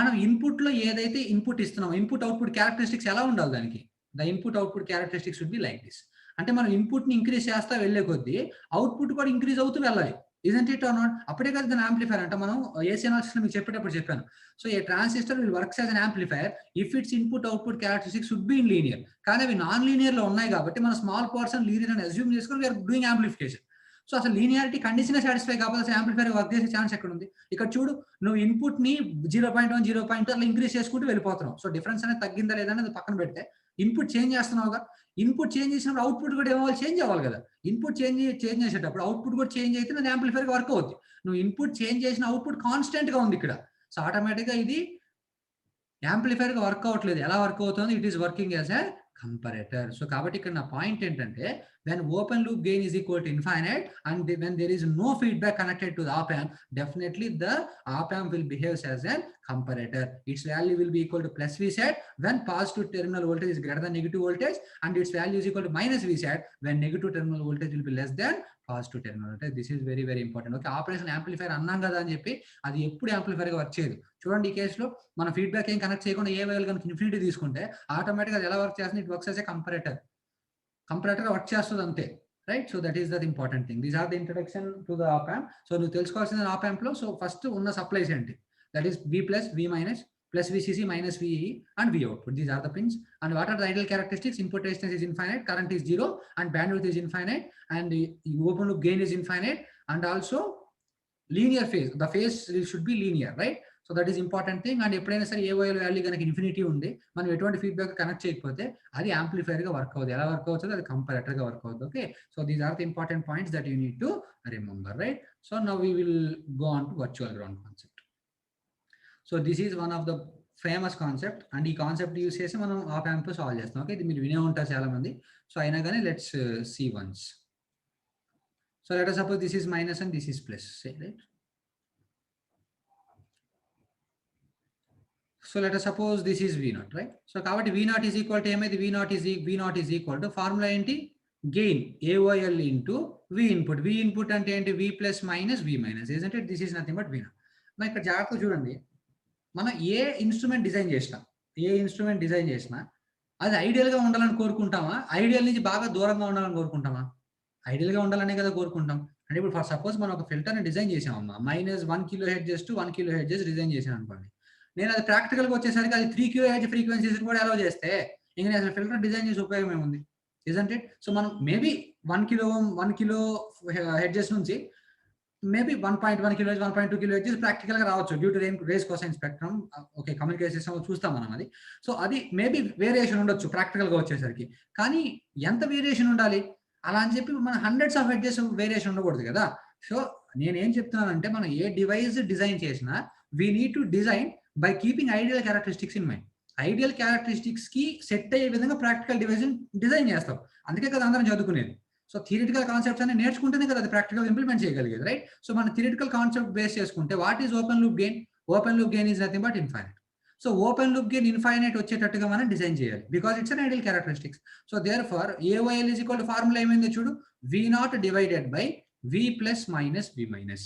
A: మనం ఇన్పుట్ లో ఏదైతే ఇన్పుట్ ఇస్తున్నామో, ఇన్పుట్ అవుట్పుట్ క్యారెక్టరిస్టిక్స్ ఎలా ఉండాలి దానికి? The input output characteristics would be like this. అంటే మనం ఇన్పుట్ ని ఇంక్రీజ్ చేస్తా వెళ్లే కొద్దీ అవుట్పుట్ కూడా ఇంక్రీజ్ అవుతూ వెళ్ళాలి. isn't it or not? అప్పుడే కదా దాని యాంప్లిఫైర్ అంటే. మనం AC అనాలిసిస్ లో మీకు చెప్పేటప్పుడు చెప్పాను. So A transistor will works as an amplifier if it's input output characteristics should be in linear. కానీ అవి నాన్ లీనియర్ లో ఉన్నాయి కాబట్టి మనం స్మాల్ పోర్షన్ లీనియర్ అని అస్యూమ్ చేసుకొని వీఆర్ డూయింగ్ యాంప్లిఫికేషన్. సో అసలు లీనియారిటీ కండిషన్ సాటిస్ఫై కాకపోతే అసలు యాంప్లిఫైర్ వర్క్ చేసే ఛాన్స్ ఎక్కడ ఉంది? ఇక్కడ చూడు, నువ్వు ఇన్పుట్ ని 0.1 0.2 అట్లా ఇంక్రీజ్ చేసుకుంటూ వెళ్ళిపోతున్నావు. సో డిఫరెన్స్ అనేది తగ్గిందా లేదా అనేది పక్కన పెడితే ఇన్పుట్ చేంజ్ చేస్తున్నావుగా. ఇన్పుట్ చేంజ్ చేసినప్పుడు అవుట్పుట్ కూడా ఏమో చేంజ్ అవ్వాలి కదా. ఇన్పుట్ చేంజ్ చేసేటప్పుడు అవుట్పుట్ కూడా చేంజ్ అయితే అది యాంప్లిఫైర్ వర్క్ అవుతుంది. నువ్వు ఇన్పుట్ చేంజ్ చేసిన అవుట్పుట్ కాన్స్టెంట్ గా ఉంది ఇక్కడ. సో ఆటోమేటిక్ గా ఇది యాంప్లిఫైర్ గా వర్క్ అవ్వట్లేదు. ఎలా వర్క్ అవుతుంది? It is working as a comparator. So కాబట్టి ఇక్కడ నా పాయింట్ ఏంటంటే, when open loop gain is equal to infinite and when there is no feedback connected to the op amp, definitely the op amp will behave as a comparator. Its value will be equal to plus Vset when positive terminal voltage is greater than negative voltage, and its value is equal to minus Vset when negative terminal voltage will be less than positive terminal. అంటే this is very very important. Okay, operation amplifier అన్నాం కదా అని చెప్పి అది ఎప్పుడు amplifier గా work చేయదు. చూడండి ఈ కేసులో మన ఫీడ్బ్యాక్ ఏం కనెక్ట్ చేయకుండా ఏ వైల్ కనుక ఇన్ఫినిటీ తీసుకుంటే ఆటోమేటిక్ అది ఎలా వర్క్ చేస్తుంది? It works as a comparator work చేస్తుంది అంతే, right? So that is the important thing. These are the introduction to the op amp. So నువ్వు తెలుసుకోవాల్సిన ఆప్ యాంప్ లో సో ఫస్ట్ ఉన్న సప్లైస్ ఏంటి? That is V plus V minus plus VCC minus VE and V output. These are the pins. And what are the ideal characteristics? Input resistance is infinite, current is 0, and bandwidth is infinite, and open loop gain is infinite, and also linear phase. The phase should be linear, right? So that is important thing. And ఎప్పుడైనా సరే AOL value కనుక infinity ఉంది, మనం ఎటువంటి feedback connect చేయకపోతే అది amplifier గా work అవుతుంది. ఎలా వర్క్ అవుతుంది? అది కంపారేటర్ గా వర్క్ అవుతుంది. Okay, so these are the important points that you need to remember, right? So now we will go on to virtual ground concept. So this is one of the famous concept, and ఈ concept use చేసి మనం op amp solve చేస్తాం. Okay, ఇది మీరు వినే ఉంటారు చాలా మంది. సో అయినా కానీ let's see once. So let us suppose this is minus and this is plus, say, right? So let us suppose this is V0, right? So కాబట్టి V0 is equal to ఏమైంది? V0 is equal to formula ఏంటి? Gain AOL into V input. V input అంటే ఏంటి? V plus minus V minus, isn't it? This is nothing but V0. మరి ఇక్కడ జాగ్రత్తగా చూడండి, మనం ఏ ఇన్స్ట్రుమెంట్ డిజైన్ చేసినా అది ఐడియల్ గా ఉండాలని కోరుకుంటామా? ఐడియల్ నుంచి బాగా దూరంగా ఉండాలని కోరుకుంటామా? ఐడియల్ గా ఉండాలనే కదా కోరుకుంటాం. అంటే ఇప్పుడు ఫర్ సపోజ్ మనం ఒక ఫిల్టర్ ని డిజైన్ చేసామమ్మా, -1 kHz to 1 kHz డిజైన్ చేసాను అనుకోండి. నేను అది ప్రాక్టికల్ గా వచ్చేసరికి అది 3 kHz ఫ్రీక్వెన్సీస్ కూడా అలౌ చేస్తే ఇంక నేను అసలు ఫిల్టర్ డిజైన్ చేసే ఉపయోగం ఏముంది? Isn't it? సో మనం మేబీ 1 kHz నుంచి మేబీ 1.1 kHz 1.2 kHz ప్రాక్టికల్ గా రావచ్చు due to raised cosine spectrum. Okay, communication system చూస్తాం మనం అది. సో అది మేబీ వేరియేషన్ ఉండొచ్చు ప్రాక్టికల్ గా వచ్చేసరికి. కానీ ఎంత వేరియేషన్ ఉండాలి? అలా అని చెప్పి మన హండ్రెడ్స్ ఆఫ్ హెడ్జెస్ వేరియేషన్ ఉండకూడదు కదా. సో నేనేం చెప్తున్నానంటే, మనం ఏ డివైస్ డిజైన్ చేసినా we need to design by keeping ideal characteristics in mind. Ideal characteristics కి సెట్ అయ్యే విధంగా ప్రాక్టికల్ డివైస్ డిజైన్ చేస్తాం. అందుకే కదా అందరం చదువుకునేది. సో థియరిటికల్ కాన్సెప్ట్స్ అన్ని నేర్చుకుంటేనే కదా అది ప్రాక్టికల్ ఇంప్లిమెంట్ చేయగలిగేది, రైట్? సో మన థియరిటికల్ కాన్సెప్ట్ బేస్ చేసుకుంటే what is open loop gain? Open loop gain is nothing but infinite. So open loop gain infinite వచ్చేటట్టుగా మనం డిజైన్ చేయాలి, because it's an ideal characteristics. So therefore AOL is equal to formula ఏమైంది చూడు? V0 divided by V plus minus V minus,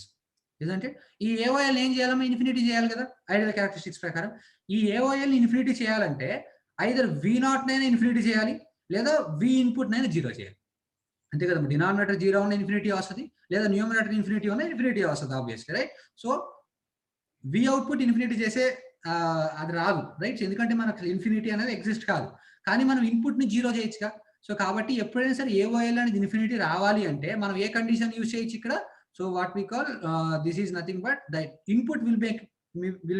A: isn't it? ఈ AOL ఏం చేయాలమ్మా? Infinity చేయాలి కదా ఐడియల్ క్యారెక్టరిస్టిక్స్ ప్రకారం. ఈ AOL ఇన్ఫినిటీ చేయాలంటే ఐదర్ V0 నైనా ఇన్ఫినిటీ చేయాలి, లేదా V ఇన్పుట్ నైనా 0 చేయాలి, అంతే కదా. డినామినేటర్ 0 ఉన్న ఇన్ఫినిటీ వస్తుంది, లేదా న్యూమరేటర్ ఇన్ఫినిటీ ఉన్న ఇన్ఫినిటీ వస్తుంది obviously, right? So V output infinity చేసే అది రాదు, రైట్? ఎందుకంటే మనకు ఇన్ఫినిటీ అనేది ఎగ్జిస్ట్ కాదు. కానీ మనం ఇన్పుట్ ని 0 చేయొచ్చుగా. సో కాబట్టి ఎప్పుడైనా సరే AOL అనేది ఇన్ఫినిటీ రావాలి అంటే మనం ఏ కండిషన్ యూజ్ చేయొచ్చు ఇక్కడ? So what we call this is nothing but the input will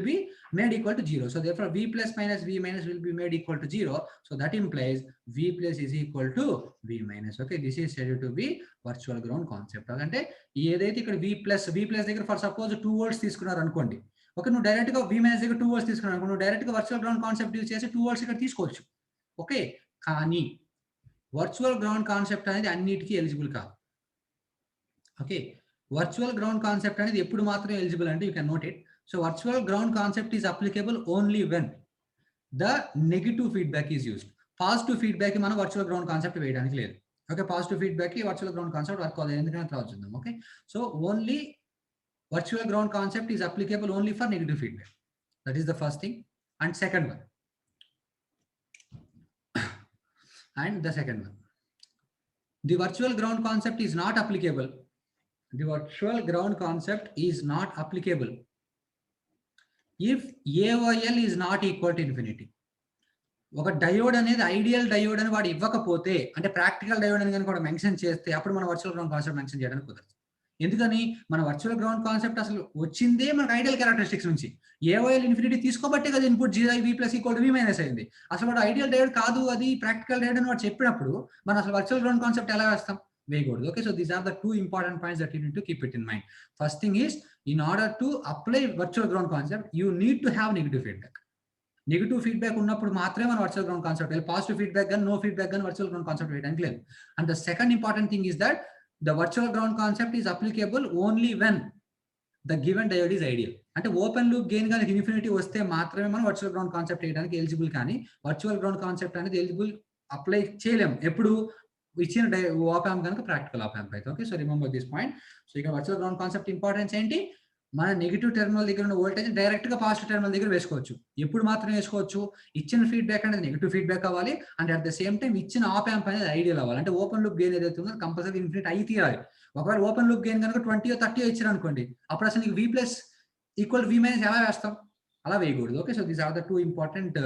A: be made equal to 0. So therefore V plus minus V minus will be made equal to 0. So that implies V plus is equal to V minus. Okay, this is said to be virtual ground concept. అంటే ఏదైతే ఇక్కడ V plus దగ్గర for suppose 2 volts తీసుకున్నారు అనుకోండి. Okay, నువ్వు direct గా V minus దగ్గర 2 volts తీసుకున్నావు అనుకో, నువ్వు డైరెక్ట్ గా వర్చువల్ గ్రౌండ్ కాన్సెప్ట్ యూజ్ చేసి 2 volts ఇక్కడ తీసుకోవచ్చు. ఓకే, కానీ వర్చువల్ గ్రౌండ్ కాన్సెప్ట్ అనేది అన్నిటికీ ఎలిజిబుల్ కాదు. ఓకే, వర్చువల్ గ్రౌండ్ కాన్సెప్ట్ అనేది ఎప్పుడు మాత్రమే ఎలిజిబుల్ అంటే you can note it. So virtual ground concept is applicable only when the negative feedback is used. Positive feedback మనం virtual ground concept వేయడానికి లేదు. Okay, positive feedback కి virtual ground concept work అవ్వదు, ఎందుకంటే తర్వాత చూద్దాం. Okay, so only virtual ground concept is applicable only for negative feedback. That is the first thing. And second one, the virtual ground concept is not applicable. The virtual ground concept is not applicable if AOL is not equal to infinity. ఒక diode అనేది ideal diode అని వాడు ఇవ్వకపోతే, అంటే practical diode అని కనుక mention చేస్తే అప్పుడు మన వర్చువల్ గ్రౌండ్ కాన్సెప్ట్ మెన్షన్ చేయడానికి కుదరదు. ఎందుకని మన వర్చువల్ గ్రౌండ్ కాన్సెప్ట్ అసలు వచ్చిందే మనకు ఐడియల్ క్యారెక్టరిస్టిక్స్ నుంచి. ఏఓఎల్ ఇన్ఫినిటీ తీసుకోబట్టే కదా ఇన్పుట్ GI V + V - అయింది. అసలు వాడు ఐడియల్ డయోడ్ కాదు, అది ప్రాక్టికల్ డయోడ్ అని వాడు చెప్పినప్పుడు మనం అసలు వర్చువల్ గ్రౌండ్ కాన్సెప్ట్ ఎలా వేస్తాం? వేయకూడదు. Okay, so these are the 2 important points that you need to keep it in mind. First thing is, in order to apply virtual ground concept, you need to have negative feedback. Negative feedback ఉన్నప్పుడు మాత్రమే మన virtual ground concept వెళ్ళి, positive feedback కానీ no feedback కానీ virtual ground concept వేయడానికి లేదు. And the second important thing is that the virtual ground concept is applicable only when the given diode is ideal. అంటే open loop gain కానీ infinity వస్తే మాత్రమే మనం virtual ground concept వేయడానికి eligible, కానీ virtual ground concept అనేది eligible apply చేయలేము ఎప్పుడు ఇచ్చిన ఆప్ యాంప్ కనుక ప్రాక్టికల్ ఆప్ యాంప్ అయితే. Okay, so remember this point. So ఇక్కడ వర్చువల్ గ్రౌండ్ కాన్సెప్ట్ ఇంపార్టెన్స్ ఏంటి? మన నెగిటివ్ టెర్మినల్ దగ్గర ఉన్న వోల్టేజ్ డైరెక్ట్ గా పాజిటివ్ టెర్మినల్ దగ్గర వేసుకోవచ్చు. ఎప్పుడు మాత్రమే వేసుకోవచ్చు? ఇచ్చిన ఫీడ్బ్యాక్ అనేది నెగిటివ్ ఫీడ్బ్యాక్ అవ్వాలి, and at the same time ఇచ్చిన ఆప్ యాంప్ అనేది ఐడియల్ అవ్వాలి. అంటే ఓపెన్ లూప్ గెయిన్ ఏదైతే ఉందో కంపల్సరీ ఇన్ఫినిట్ అయి తీయాలి. ఒకవేళ ఓపెన్ లూప్ గెయిన్ కనుక 20 30 ఇచ్చారు అనుకోండి, అప్పుడు అసలు నీకు V = V - ఎలా వేస్తాం? అలా వేయకూడదు. Okay, so these are the 2 important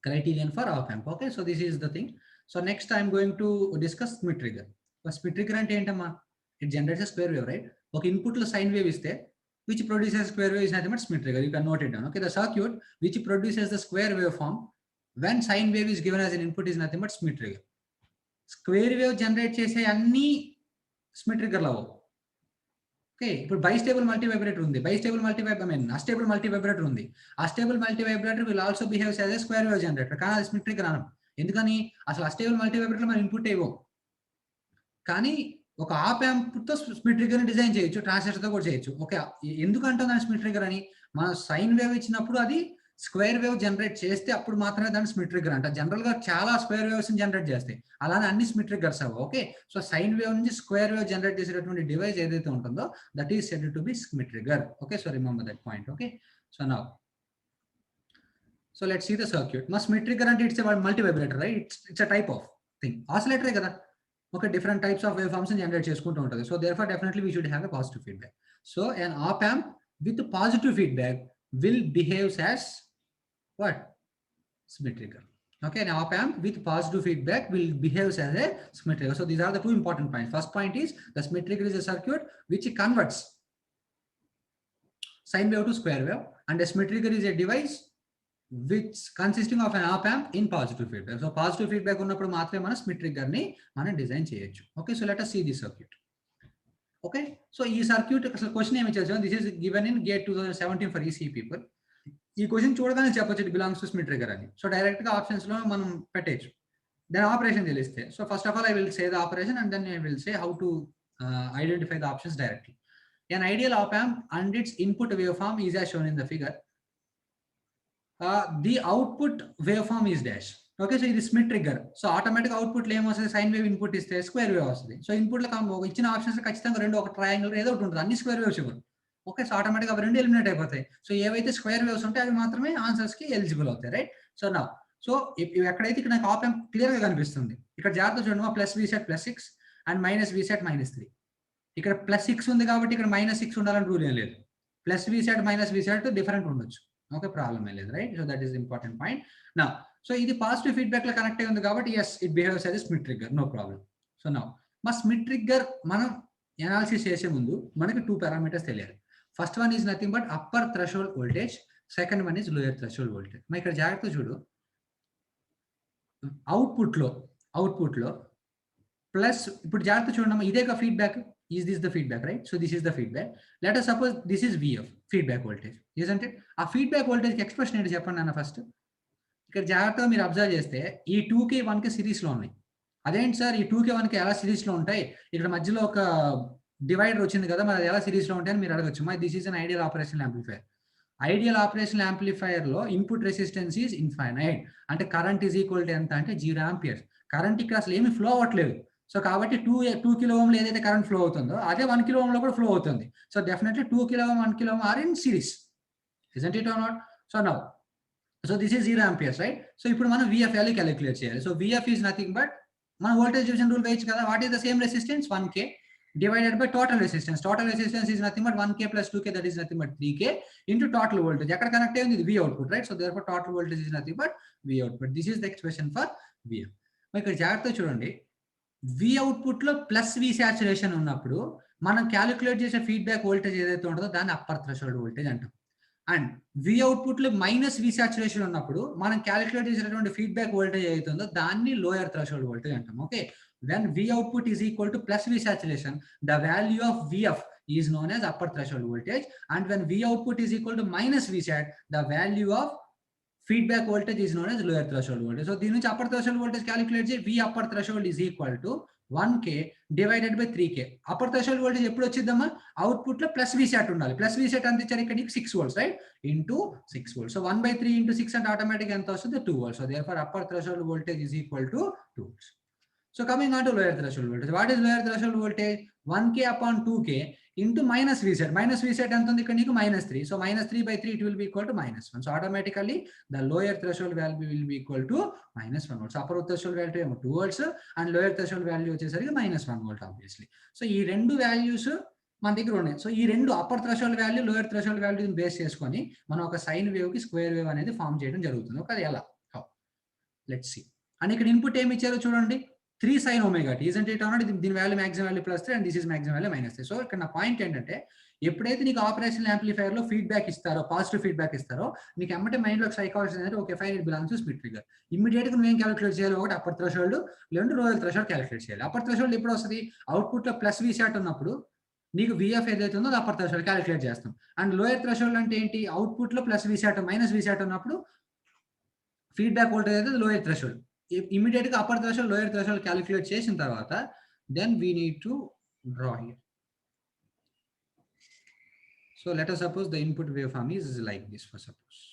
A: criterion for op amp. Okay, so this is the thing. So next I am going to discuss Schmitt trigger. Schmitt trigger అంటే ఏంటమ్మా? It generates a square wave, right? ఒక input లో sine wave ఇస్తే which produces square wave is nothing but Schmitt trigger. You can note it down. Okay, the circuit which produces the square wave form when sine wave is given as an input is nothing but Schmitt trigger. Square wave generate చేసే అన్ని Schmitt trigger లో. Okay, ఇప్పుడు బైస్టేబుల్ multi vibrator ఉంది, astable multivibrator ఉంది. Astable multivibrator will also behaves as a square wave generator, కానీ అది Schmitt trigger అనం. ఎందుకని? అసలు అస్టేబుల్ మల్టీ వైబ్రేటర్ మనం ఇన్పుట్ ఇవ్వం, కానీ ఒక ఆప్ యాంప్ తో Schmitt trigger ని డిజైన్ చేయొచ్చు, ట్రాన్సిస్టర్ తో కూడా చేయొచ్చు. ఓకే, ఎందుకంటే దాని Schmitt trigger అని? మనం సైన్ వేవ్ ఇచ్చినప్పుడు అది స్క్వేర్ వేవ్ జనరేట్ చేస్తే అప్పుడు మాత్రమే దాన్ని Schmitt trigger అంట. జనరల్ గా చాలా స్క్వేర్ వేవ్స్ జనరేట్ చేస్తాయి, అలానే అన్ని Schmitt triggers అవ్వ. ఓకే, సో సైన్ వేవ్ నుంచి స్క్వేర్ వేవ్ జనరేట్ చేసేటటువంటి డివైస్ ఏదైతే ఉంటుందో that is said to B Schmitt trigger. Okay, so remember that point. Okay, so now so let's see the circuit. Ma Schmitt trigger అంటే it's a multi vibrator, right? It's a type of thing. Oscillator కదా. Okay, different types of waveforms generate చేసుకుంటూ ఉంటుంది. So therefore definitely we should have a positive feedback. So an op amp with positive feedback will behave as what? Schmitt trigger. Okay, an op amp with positive feedback will behave as a Schmitt trigger. So these are the 2 important points. First point is the Schmitt trigger is a circuit which converts sine wave to square wave, and a Schmitt trigger is a device which consisting of an op amp in positive feedback. So positive feedback ఉన్నప్పుడు మాత్రమే మనం Schmitt trigger ని మనం design చేయొచ్చు. Okay, so let us see this circuit. Okay, so ఈ circuit అసలు question ఏమి ఇచ్చారు? This is given in GATE 2017 for EC people. ఈ క్వశ్చన్ చూడగానే చెప్పొచ్చు it belongs to Schmitt trigger అని. సో డైరెక్ట్ గా ఆప్షన్స్ లో మనం పెట్టేయచ్చు, దాని ఆపరేషన్ తెలిస్తే. So first of all I will say the operation and then I will say how to identify the options directly. An ideal op amp and its input waveform is as shown in the figure. The output waveform is dash. Okay, so ఇది Schmitt trigger. So automatic output లో ఏమొస్తుంది? Sine wave input ఇస్తే square wave వస్తుంది. So input లో ఇచ్చిన options ఖచ్చితంగా రెండు, ఒక ట్రయాంగిల్ ఏదో ఒకటి ఉంటుంది, అన్ని స్క్వేర్ వేవ్స్ ఇవ్వరు. ఓకే, సో ఆటోమేటిక్ అవి రెండు ఎలిమినేట్ అయిపోతాయి. సో ఏవైతే స్క్వేర్ వేవ్స్ ఉంటాయి అవి మాత్రమే ఆన్సర్స్ కి ఎలిజిబుల్ అవుతాయి, రైట్? సో నా సో ఎక్కడైతే ఇక్కడ నాకు ఆప్ యాంప్ క్లియర్ గా కనిపిస్తుంది, ఇక్కడ జాగ్రత్త చూడండి, plus Vset +6 and minus Vset -3. ఇక్కడ +6 ఉంది కాబట్టి ఇక్కడ -6 ఉండాలని రూల్ ఏం లేదు. Plus Vset minus Vset different ఉండొచ్చు. ఓకే, ప్రాబ్లం ఏం లేదు, right? So that is important point. నా సో ఇది పాజిటివ్ ఫీడ్బ్యాక్ లో కనెక్ట్ అయి ఉంది కాబట్టి as it behaves as Schmitt trigger, no problem. So now మా Schmitt trigger మనం అనాలిసిస్ చేసే ముందు మనకి 2 పారామీటర్స్ తెలియాలి. First one is nothing but upper threshold voltage, second one is lower threshold voltage. మా ఇక్కడ జాగ్రత్త చూడు, అవుట్పుట్ లో ప్లస్, ఇప్పుడు జాగ్రత్త చూడమ్మా, ఇదే ఒక feedback. Is this the feedback, right? So this is the feedback. Let us suppose this is VF, feedback voltage, isn't it? ఆ ఫీడ్బ్యాక్ వోల్టేజ్ కి ఎక్స్ప్రెషన్ ఏంటి చెప్పండి అన్న ఫస్ట్. ఇక్కడ జాగ్రత్తగా మీరు అబ్జర్వ్ చేస్తే ఈ 2K 1K సిరీస్ లో ఉన్నాయి. అదేంటి సార్ ఈ 2K 1K ఎలా సిరీస్ లో ఉంటాయి? ఇక్కడ మధ్యలో ఒక డివైడర్ వచ్చింది కదా, మరి అది ఎలా సిరీస్ లో ఉంటాయని మీరు అడగచ్చు. మరి this is an ideal operational amplifier. Ideal operational amplifier లో ఇన్పుట్ రెసిస్టెన్స్ ఈజ్ ఇన్ఫైనైట్. అంటే కరెంట్ ఈజ్ ఈక్వల్ టు ఎంత అంటే 0 ఆంపియర్స్. కరెంట్ ఇక్కడ అసలు ఏమి ఫ్లో అవ్వట్లేదు. సో కాబట్టి 2 కిలో ఓం లో ఏదైతే కరెంట్ ఫ్లో అవుతుందో అదే 1 కిలో ఓం లో కూడా ఫ్లో అవుతుంది. So definitely 2 kilo ohm 1 kilo ohm are in series, isn't it or not? So now, so this is 0 amperes, right? So ఇప్పుడు మనం VF వాల్యూ క్యాలిక్యులేట్ చేయాలి. So VF is nothing but మన voltage division rule వేయచ్చు కదా. What is the same resistance 1K. divided by total resistance. Total resistance is nothing but 1K plus 2K, that is nothing but 3K into total voltage. Akkada connect ayundi V output, right? So therefore total voltage is nothing but V output. This is the expression for VM. ఇక్కడ జాగ్రత్తగా చూడండి, V output లో plus V saturation ఉన్నప్పుడు మనం calculate చేసే feedback voltage ఏదైతే ఉంటుందో దాన్ని అప్పర్ థ్రెషోల్డ్ వోల్టేజ్ అంటాం. అండ్ V అవుట్పుట్ లో మైనస్ V సాచురేషన్ ఉన్నప్పుడు మనం క్యాలిక్యులేట్ చేసేటువంటి ఫీడ్బ్యాక్ వోల్టేజ్ ఏదైతే ఉందో దాన్ని లోయర్ థ్రెషోల్డ్ వోల్టేజ్ అంటాం. Okay, when V output is equal to plus V saturation, the value of Vf is known as upper threshold voltage, and when V output is equal to minus V sat, the value of feedback voltage is known as lower threshold voltage. So దీని నుంచి upper threshold voltage calculate చేసి V upper threshold is equal to 1K divided by 3K. upper threshold voltage ఎప్పుడు వచ్చిద్దామా, output లో plus V sat ఉండాలి. Plus V sat అంత ఇచ్చారు ఇక్కడ 6 volts, right, into 6 volts. So 1/3 into 6 అంటే ఆటోమేటిక్ ఎంత వస్తుంది, 2 volts. So therefore upper threshold voltage is equal to 2 volts. So coming on to lower threshold voltage. What is lower threshold voltage? 1K upon 2K into minus V sat. Minus V sat ఎంత ఉంది ఇక్కడ నీకు -3. So -3/3 it will be equal to -1. So automatically the lower threshold value will be equal to -1 volts. Upper threshold value ఏమో 2 volts and lower threshold value వచ్చేసరికి -1 volt obviously. So ఈ రెండు values మన దగ్గర ఉన్నాయి. సో ఈ రెండు upper threshold value, lower threshold వాల్యూని బేస్ చేసుకొని మనం ఒక సైన్ వేవ్ కి స్క్వేర్ వేవ్ అనేది ఫామ్ చేయడం జరుగుతుంది. ఓకే, అది ఎలా, లెట్స్ సీ. అండ్ ఇక్కడ ఇన్పుట్ ఏమి ఇచ్చారో చూడండి, 3 sin omega t, isn't it or not? దీని value maximum value +3 and this is maximum value -3. So ఇక్కడ నా పాయింట్ ఏంటంటే, ఎప్పుడైతే నీకు ఆపరేషనల్ యాంప్లిఫైయర్ లో ఫీడ్బ్యాక్ ఇస్తారో, పాజిటివ్ ఫీడ్బ్యాక్ ఇస్తారో, నీకు ఎమ్మటే మైండ్ లో సైకాలజీ అనేది okay fine it belongs to split trigger. Immediate గా నువ్వేం క్యాలిక్యులేట్ చేయాలి, ఒకటి అప్పర్ థ్రెషోల్డ్ లేదంటే లోయర్ థ్రెషోల్డ్ క్యాలిక్యులేట్ చేయాలి. అప్పర్ థ్రెషోల్డ్ ఎప్పుడు వస్తుంది, అవుట్పుట్ లో ప్లస్ V sat ఉన్నప్పుడు నీకు VF ఏదైతే ఉందో అది అప్పర్ థ్రెషోల్డ్ క్యాలిక్యులేట్ చేస్తాం. అండ్ లోయర్ థ్రెషోల్డ్ అంటే ఏంటి, అవుట్పుట్ లో plus V sat minus V sat ఉన్నప్పుడు ఫీడ్బ్యాక్ వోల్టేజ్ అయితే లోయర్ థ్రెషోల్డ్. ఇమీడియట్ గా upper threshold lower threshold calculate చేసిన తర్వాత then we need to draw here. So let us suppose the input waveform is like this for suppose.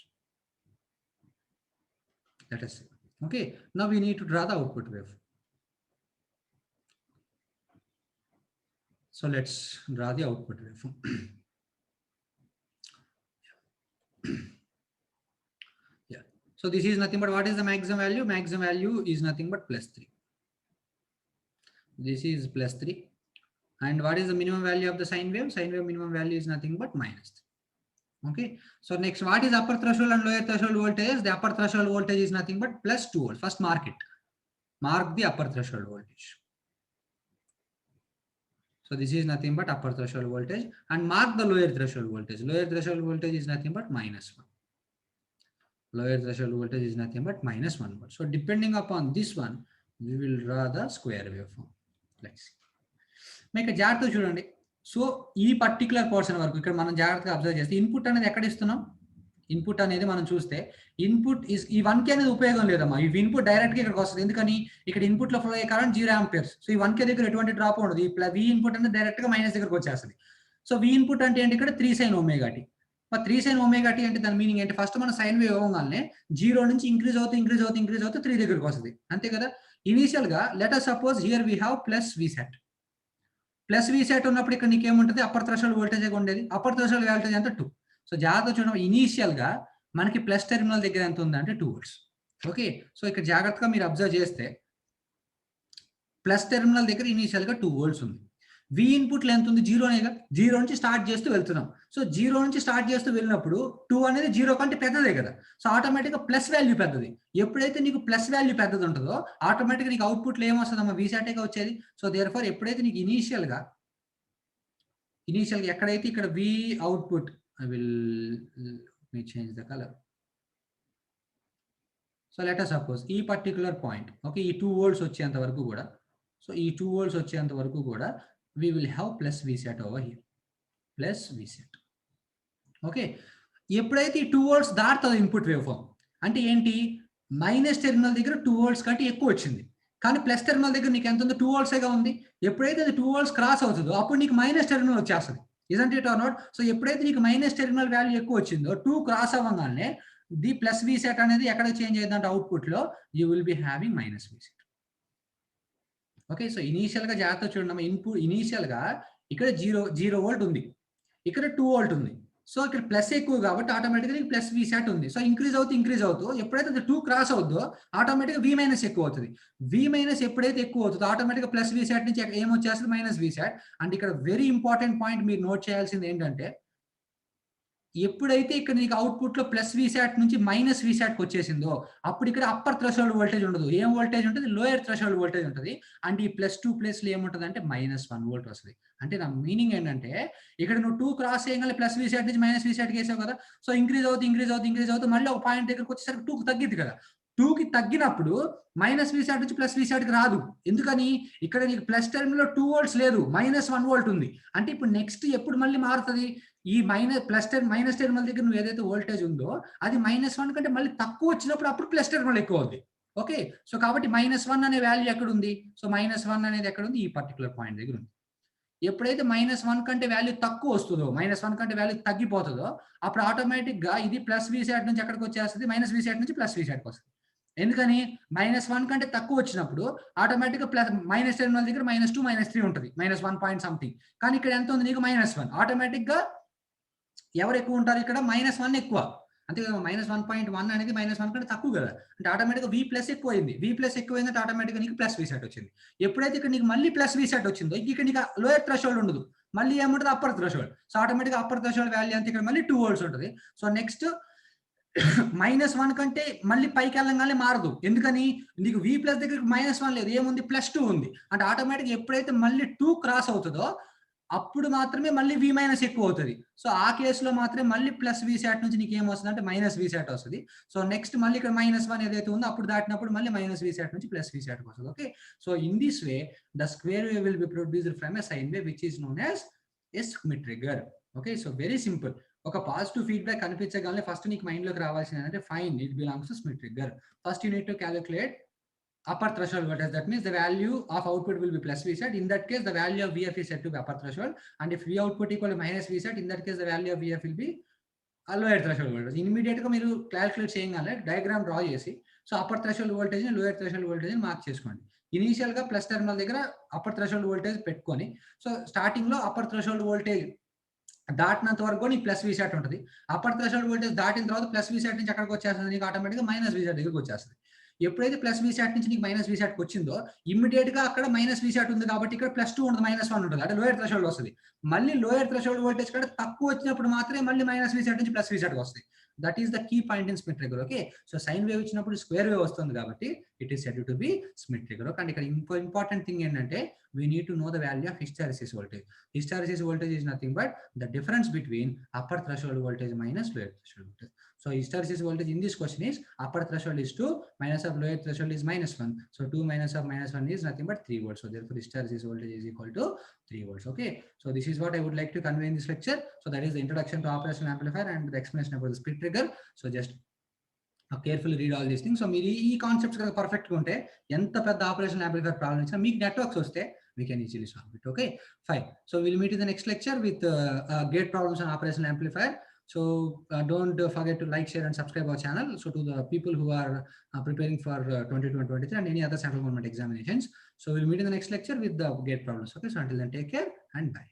A: Let us see. Okay, now we need to draw the output waveform. So let's draw the output waveform. So this is nothing but what is the maximum value? Maximum value is nothing but +3. This is +3. And what is the minimum value of the sine wave? Sine wave minimum value is nothing but -3. Okay. So next, what is upper threshold and lower threshold voltage? The upper threshold voltage is nothing but +2 volts. First mark it. Mark the upper threshold voltage. So this is nothing but upper threshold voltage, and mark the lower threshold voltage. Lower threshold voltage is nothing but -1. Lower threshold voltage is nothing but -1 volt. So depending upon this one, we will draw the square waveform. Let's see. Make a జాగ్రత్తగా చూడండి. So ఈ particular portion వరకు ఇక్కడ మనం జాగ్రత్తగా observe చేస్తే input అనేది ఎక్కడ ఇస్తున్నాం, ఇన్పుట్ అనేది మనం చూస్తే ఇన్పుట్ ఈ 1K అనేది ఉపయోగం లేదమ్మా. ఈ ఇన్పుట్ డైరెక్ట్ గా ఇక్కడికి వస్తుంది. ఎందుకని ఇక్కడ ఇన్పుట్ లో ఫ్లో అయ్యే కరెంట్ 0 ఆంపియర్స్. సో ఈ 1K దగ్గర ఎటువంటి డ్రాప్ ఉండదు. ఈ V ఇన్పుట్ అనేది డైరెక్ట్ గా మైనస్ దగ్గరకు వచ్చేస్తుంది. సో V ఇన్పుట్ అంటే ఏంటి, ఇక్కడ 3 sin omega t. 3 sin omega t అంటే దాని మీనింగ్ ఏంటి, ఫస్ట్ మన సైన్ వేవ్ ఇవ్వగానే 0 నుంచి ఇంక్రీజ్ అవుతూ 3 దగ్గరకు వస్తుంది, అంతే కదా. ఇనిషియల్ గా let us suppose here we have plus V sat. Plus V sat ఉన్నప్పుడు ఇక్కడ నీకు ఏముంటుంది, అప్పర్ థ్రెషోల్డ్ వోల్టేజ్ ఉండేది. అప్పర్ థ్రెషోల్డ్ వోల్టేజ్ ఎంత 2. సో జాగ్రత్త చూడండి, ఇనిషియల్ గా మనకి ప్లస్ టెర్మినల్ దగ్గర ఎంత ఉందంటే 2 volts. ఓకే, సో ఇక్కడ జాగ్రత్తగా మీరు అబ్జర్వ్ చేస్తే ప్లస్ టెర్మినల్ దగ్గర ఇనిషియల్ గా 2 volts ఉంది. V ఇన్పుట్ లెంత్ ఉంది 0 0 నుంచి స్టార్ట్ చేస్తూ వెళ్తున్నాం. సో 0 నుంచి స్టార్ట్ చేస్తూ వెళ్ళినప్పుడు 2 అనేది 0 కంటే పెద్దదే కదా. సో ఆటోమేటిక్ గా ప్లస్ వాల్యూ పెద్దది. ఎప్పుడైతే నీకు ప్లస్ వాల్యూ పెద్దది ఉంటుందో ఆటోమేటిక్ నీకు అవుట్పుట్ లో ఏమొస్తుందమ్మా, V sat గా వచ్చేది. సో దేర్ ఫర్ ఎప్పుడైతే నీకు ఇనీషియల్ గా ఎక్కడైతే ఇక్కడ V output, I will change the colour. So let us suppose ఈ పర్టికులర్ పాయింట్, ఓకే, ఈ 2 volts వచ్చేంత వరకు కూడా, సో ఈ 2 volts వచ్చేంత వరకు కూడా we will have plus V sat over here, plus V sat. Okay, ఎప్పుడైతే ఈ 2 volts దాటుతుందో ఇన్పుట్ వేవ్ ఫామ్ అంటే ఏంటి, మైనస్ టెర్మినల్ దగ్గర 2 volts కంటే ఎక్కువ వచ్చింది. కానీ ప్లస్ టెర్మినల్ దగ్గర నీకు ఎంత ఉందో 2 volts గా ఉంది. ఎప్పుడైతే అది 2 volts క్రాస్ అవుతుందో అప్పుడు నీకు మైనస్ టెర్మినల్ వచ్చేస్తుంది, isn't it or not? So ఎప్పుడైతే నీకు మైనస్ టెర్మినల్ వాల్యూ ఎక్కువ వచ్చిందో 2 క్రాస్ అవ్వగానే ది ప్లస్ V sat అనేది ఎక్కడ చేంజ్ అయ్యిందంటే అవుట్పుట్ లో you will be having minus V sat. Okay, so initial గా జాగ్రత్త చూడండి, ఇన్పుట్ ఇనీషియల్ గా ఇక్కడ 0 volt ఉంది, ఇక్కడ 2 volt ఉంది. సో ఇక్కడ ప్లస్ ఎక్కువ కాబట్టి ఆటోమేటిక్గా ప్లస్ VSAT ఉంది. సో ఇంక్రీజ్ అవుతూ ఎప్పుడైతే అది 2 క్రాస్ అవుతుందో ఆటోమేటిక్గా V మైనస్ ఎక్కువ అవుతుంది. V మైనస్ ఎప్పుడైతే ఎక్కువ అవుతుందో ఆటోమేటిక్గా ప్లస్ VSAT నుంచి ఏమొచ్చేస్తుంది మైనస్ VSAT. అండ్ ఇక్కడ వెరీ ఇంపార్టెంట్ పాయింట్ మీరు నోట్ చేయాల్సింది ఏంటంటే ఎప్పుడైతే ఇక్కడ నీకు అవుట్పుట్ లో ప్లస్ VSAT నుంచి మైనస్ VSATకి వచ్చేసిందో అప్పుడు ఇక్కడ అప్పర్ థ్రెషోల్డ్ వోల్టేజ్ ఉండదు. ఏం వోల్టేజ్ ఉంటుంది? లోయర్ థ్రెషోల్డ్ వోల్టేజ్ ఉంటుంది. అండ్ ఈ +2 ప్లేస్ లో ఏముంటుంది అంటే -1 వోల్ట్ వస్తుంది. అంటే నా మీనింగ్ ఏంటంటే ఇక్కడ నువ్వు 2 క్రాస్ చేయగానే ప్లస్ VSAT నుంచి మైనస్ VSATకి వేసావు కదా. సో ఇంక్రీజ్ అవుతూ మళ్ళీ ఒక పాయింట్ దగ్గరకు వచ్చేసరికి 2కి తగ్గిద్ది కదా. 2కి తగ్గినప్పుడు మైనస్ VSAT నుంచి ప్లస్ VSATకి రాదు. ఎందుకని? ఇక్కడ నీకు ప్లస్ టర్మినల్ లో 2 వోల్ట్స్ లేదు, -1 వోల్ట్ ఉంది. అంటే ఇప్పుడు నెక్స్ట్ ఎప్పుడు మళ్ళీ మారుతుంది? ఈ మైనస్ టెర్మినల్ దగ్గర నువ్వు ఏదైతే వోల్టేజ్ ఉందో అది -1 కంటే మళ్ళీ తక్కువ వచ్చినప్పుడు అప్పుడు ప్లస్ టెర్మినల్ ఎక్కువ అవుతుంది. ఓకే, సో కాబట్టి -1 అనే వాల్యూ ఎక్కడ ఉంది? సో -1 అనేది ఎక్కడ ఉంది? ఈ పర్టికులర్ పాయింట్ దగ్గర ఉంది. ఎప్పుడైతే -1 కంటే వాల్యూ తక్కువ వస్తుందో, -1 కంటే వాల్యూ తగ్గిపోతుందో అప్పుడు ఆటోమేటిక్ గా ఇది ప్లస్ VSAT నుంచి ఎక్కడికి వచ్చేస్తుంది? మైనస్ VSAT నుంచి ప్లస్ VSATకి వస్తుంది. ఎందుకని? -1 కంటే తక్కువ వచ్చినప్పుడు ఆటోమేటిక్ గా ప్లస్ మైనస్ టెర్మినల్ దగ్గర -2 -3 ఉంటుంది, -1 పాయింట్ సంథింగ్. కానీ ఇక్కడ ఎంత ఉంది నీకు? -1. ఆటోమేటిక్ గా ఎవరు ఎక్కువ ఉంటారు? ఇక్కడ -1 ఎక్కువ. అంతే కదా, -1.1 అనేది -1 కంటే తక్కువ కదా. అంటే ఆటోమేటిక్గా V ప్లస్ ఎక్కువైంది. V ప్లస్ ఎక్కువైందంటే ఆటోమేటిక్గా నీకు ప్లస్ VSAT వచ్చింది. ఎప్పుడైతే ఇక్కడ నీకు మళ్ళీ ప్లస్ VSAT వచ్చిందో ఇక్కడ నీకు లోయర్ థ్రెషోల్డ్ ఉండదు, మళ్ళీ ఏముంటుంది? Upper threshold. సో ఆటోమేటిక్గా అప్పర్ థ్రెషోల్డ్ వాల్యూ అంతే, ఇక్కడ మళ్ళీ 2 వోల్ట్స్ ఉంటుంది. సో నెక్స్ట్ -1 కంటే మళ్ళీ పైకి వెళ్ళగానే మారదు. ఎందుకని? నీకు V ప్లస్ దగ్గర -1 లేదు, ఏముంది? +2 ఉంది. అంటే ఆటోమేటిక్ ఎప్పుడైతే మళ్ళీ 2 క్రాస్ అవుతుందో అప్పుడు మాత్రమే మళ్ళీ V మైనస్ ఎక్కువ అవుతుంది. సో ఆ కేసులో మాత్రమే మళ్ళీ ప్లస్ VSAT నుంచి నీకు ఏమొస్తుంది అంటే మైనస్ VSAT వస్తుంది. సో నెక్స్ట్ మళ్ళీ ఇక్కడ -1 ఏదైతే ఉందో అప్పుడు దాటినప్పుడు మళ్ళీ మైనస్ VSAT నుంచి ప్లస్ VSAT వస్తుంది. Okay, so in this way the square wave will be produced from a sine wave which is known as a Smith trigger. Okay, so very simple. ఒక positive feedback కనిపించగానే first నీకు mind లోకి రావాల్సింది అంటే fine it belongs to Smith trigger. First you need to calculate upper threshold voltage. That means the value of output will be plus VSAT. In that case, the value of VF is set to be upper threshold. And if V output equal to minus VSAT, in that case, the value of VF will be a lower threshold voltage. Immediate గా మీరు calculate చేయగానే diagram draw చేసి so upper threshold voltage lower threshold voltage mark చేసుకోండి. Initial గా plus terminal దగ్గర upper threshold voltage పెట్టుకొని so starting లో upper threshold voltage దాటినంత వరకు నీకు ప్లస్ VSAT ఉంటుంది. అప్పర్ థ్రెషోల్డ్ వోల్టేజ్ దాటిన తర్వాత ప్లస్ VSAT నుంచి ఎక్కడికి వచ్చేస్తుంది? నీకు ఆటోమేటిక్గా మైనస్ VSAT దగ్గరికి వచ్చేస్తుంది. ఎప్పుడైతే ప్లస్ VSAT నుంచి నీకు మైనస్ VSATకి వచ్చిందో ఇమ్మీడియట్ గా అక్కడ మైనస్ VSAT ఉంది కాబట్టి ఇక్కడ +2 ఉండదు, -1 ఉంటుంది. అంటే లోయర్ థ్రెషోల్డ్ వస్తుంది. మళ్ళీ లోయర్ థ్రెషోల్డ్ వోల్టేజ్ కంటే తక్కువ వచ్చినప్పుడు మాత్రమే మళ్ళీ మైనస్ VSAT నుంచి ప్లస్ VSAT వస్తుంది. That is the key point in Schmitt trigger. Okay, so sine wave ఇచ్చినప్పుడు స్క్వేర్ వేవ్ వస్తుంది కాబట్టి it is said to be Schmitt trigger. And ఇక్కడ ఇంకో ఇంపార్టెంట్ థింగ్ ఏంటంటే we need to know the value of hysteresis voltage. Hysteresis voltage is nothing but the difference between upper threshold voltage minus lower threshold voltage. So hysteresis voltage in this question is upper threshold is 2, minus of lower threshold is -1. So 2 minus of -1 is nothing but 3 volts. So therefore hysteresis voltage is equal to 3 volts. Okay, so this is what I would like to convey in this lecture. So that is the introduction to operational amplifier and the explanation about the split trigger. So just carefully read all these things. So మీరు ఈ concepts కనుక పర్ఫెక్ట్గా ఉంటే ఎంత పెద్ద operation amplifier problem ఇచ్చినా మీకు networks వస్తే we can easily solve it. Okay, fine. So we'll meet in the next lecture with gate problems on operational amplifier. So don't forget to like, share and subscribe our channel. So to the people who are preparing for 22 and 23 and any other central government examinations. So we'll meet in the next lecture with the gate problems. Okay, so until then take care and bye.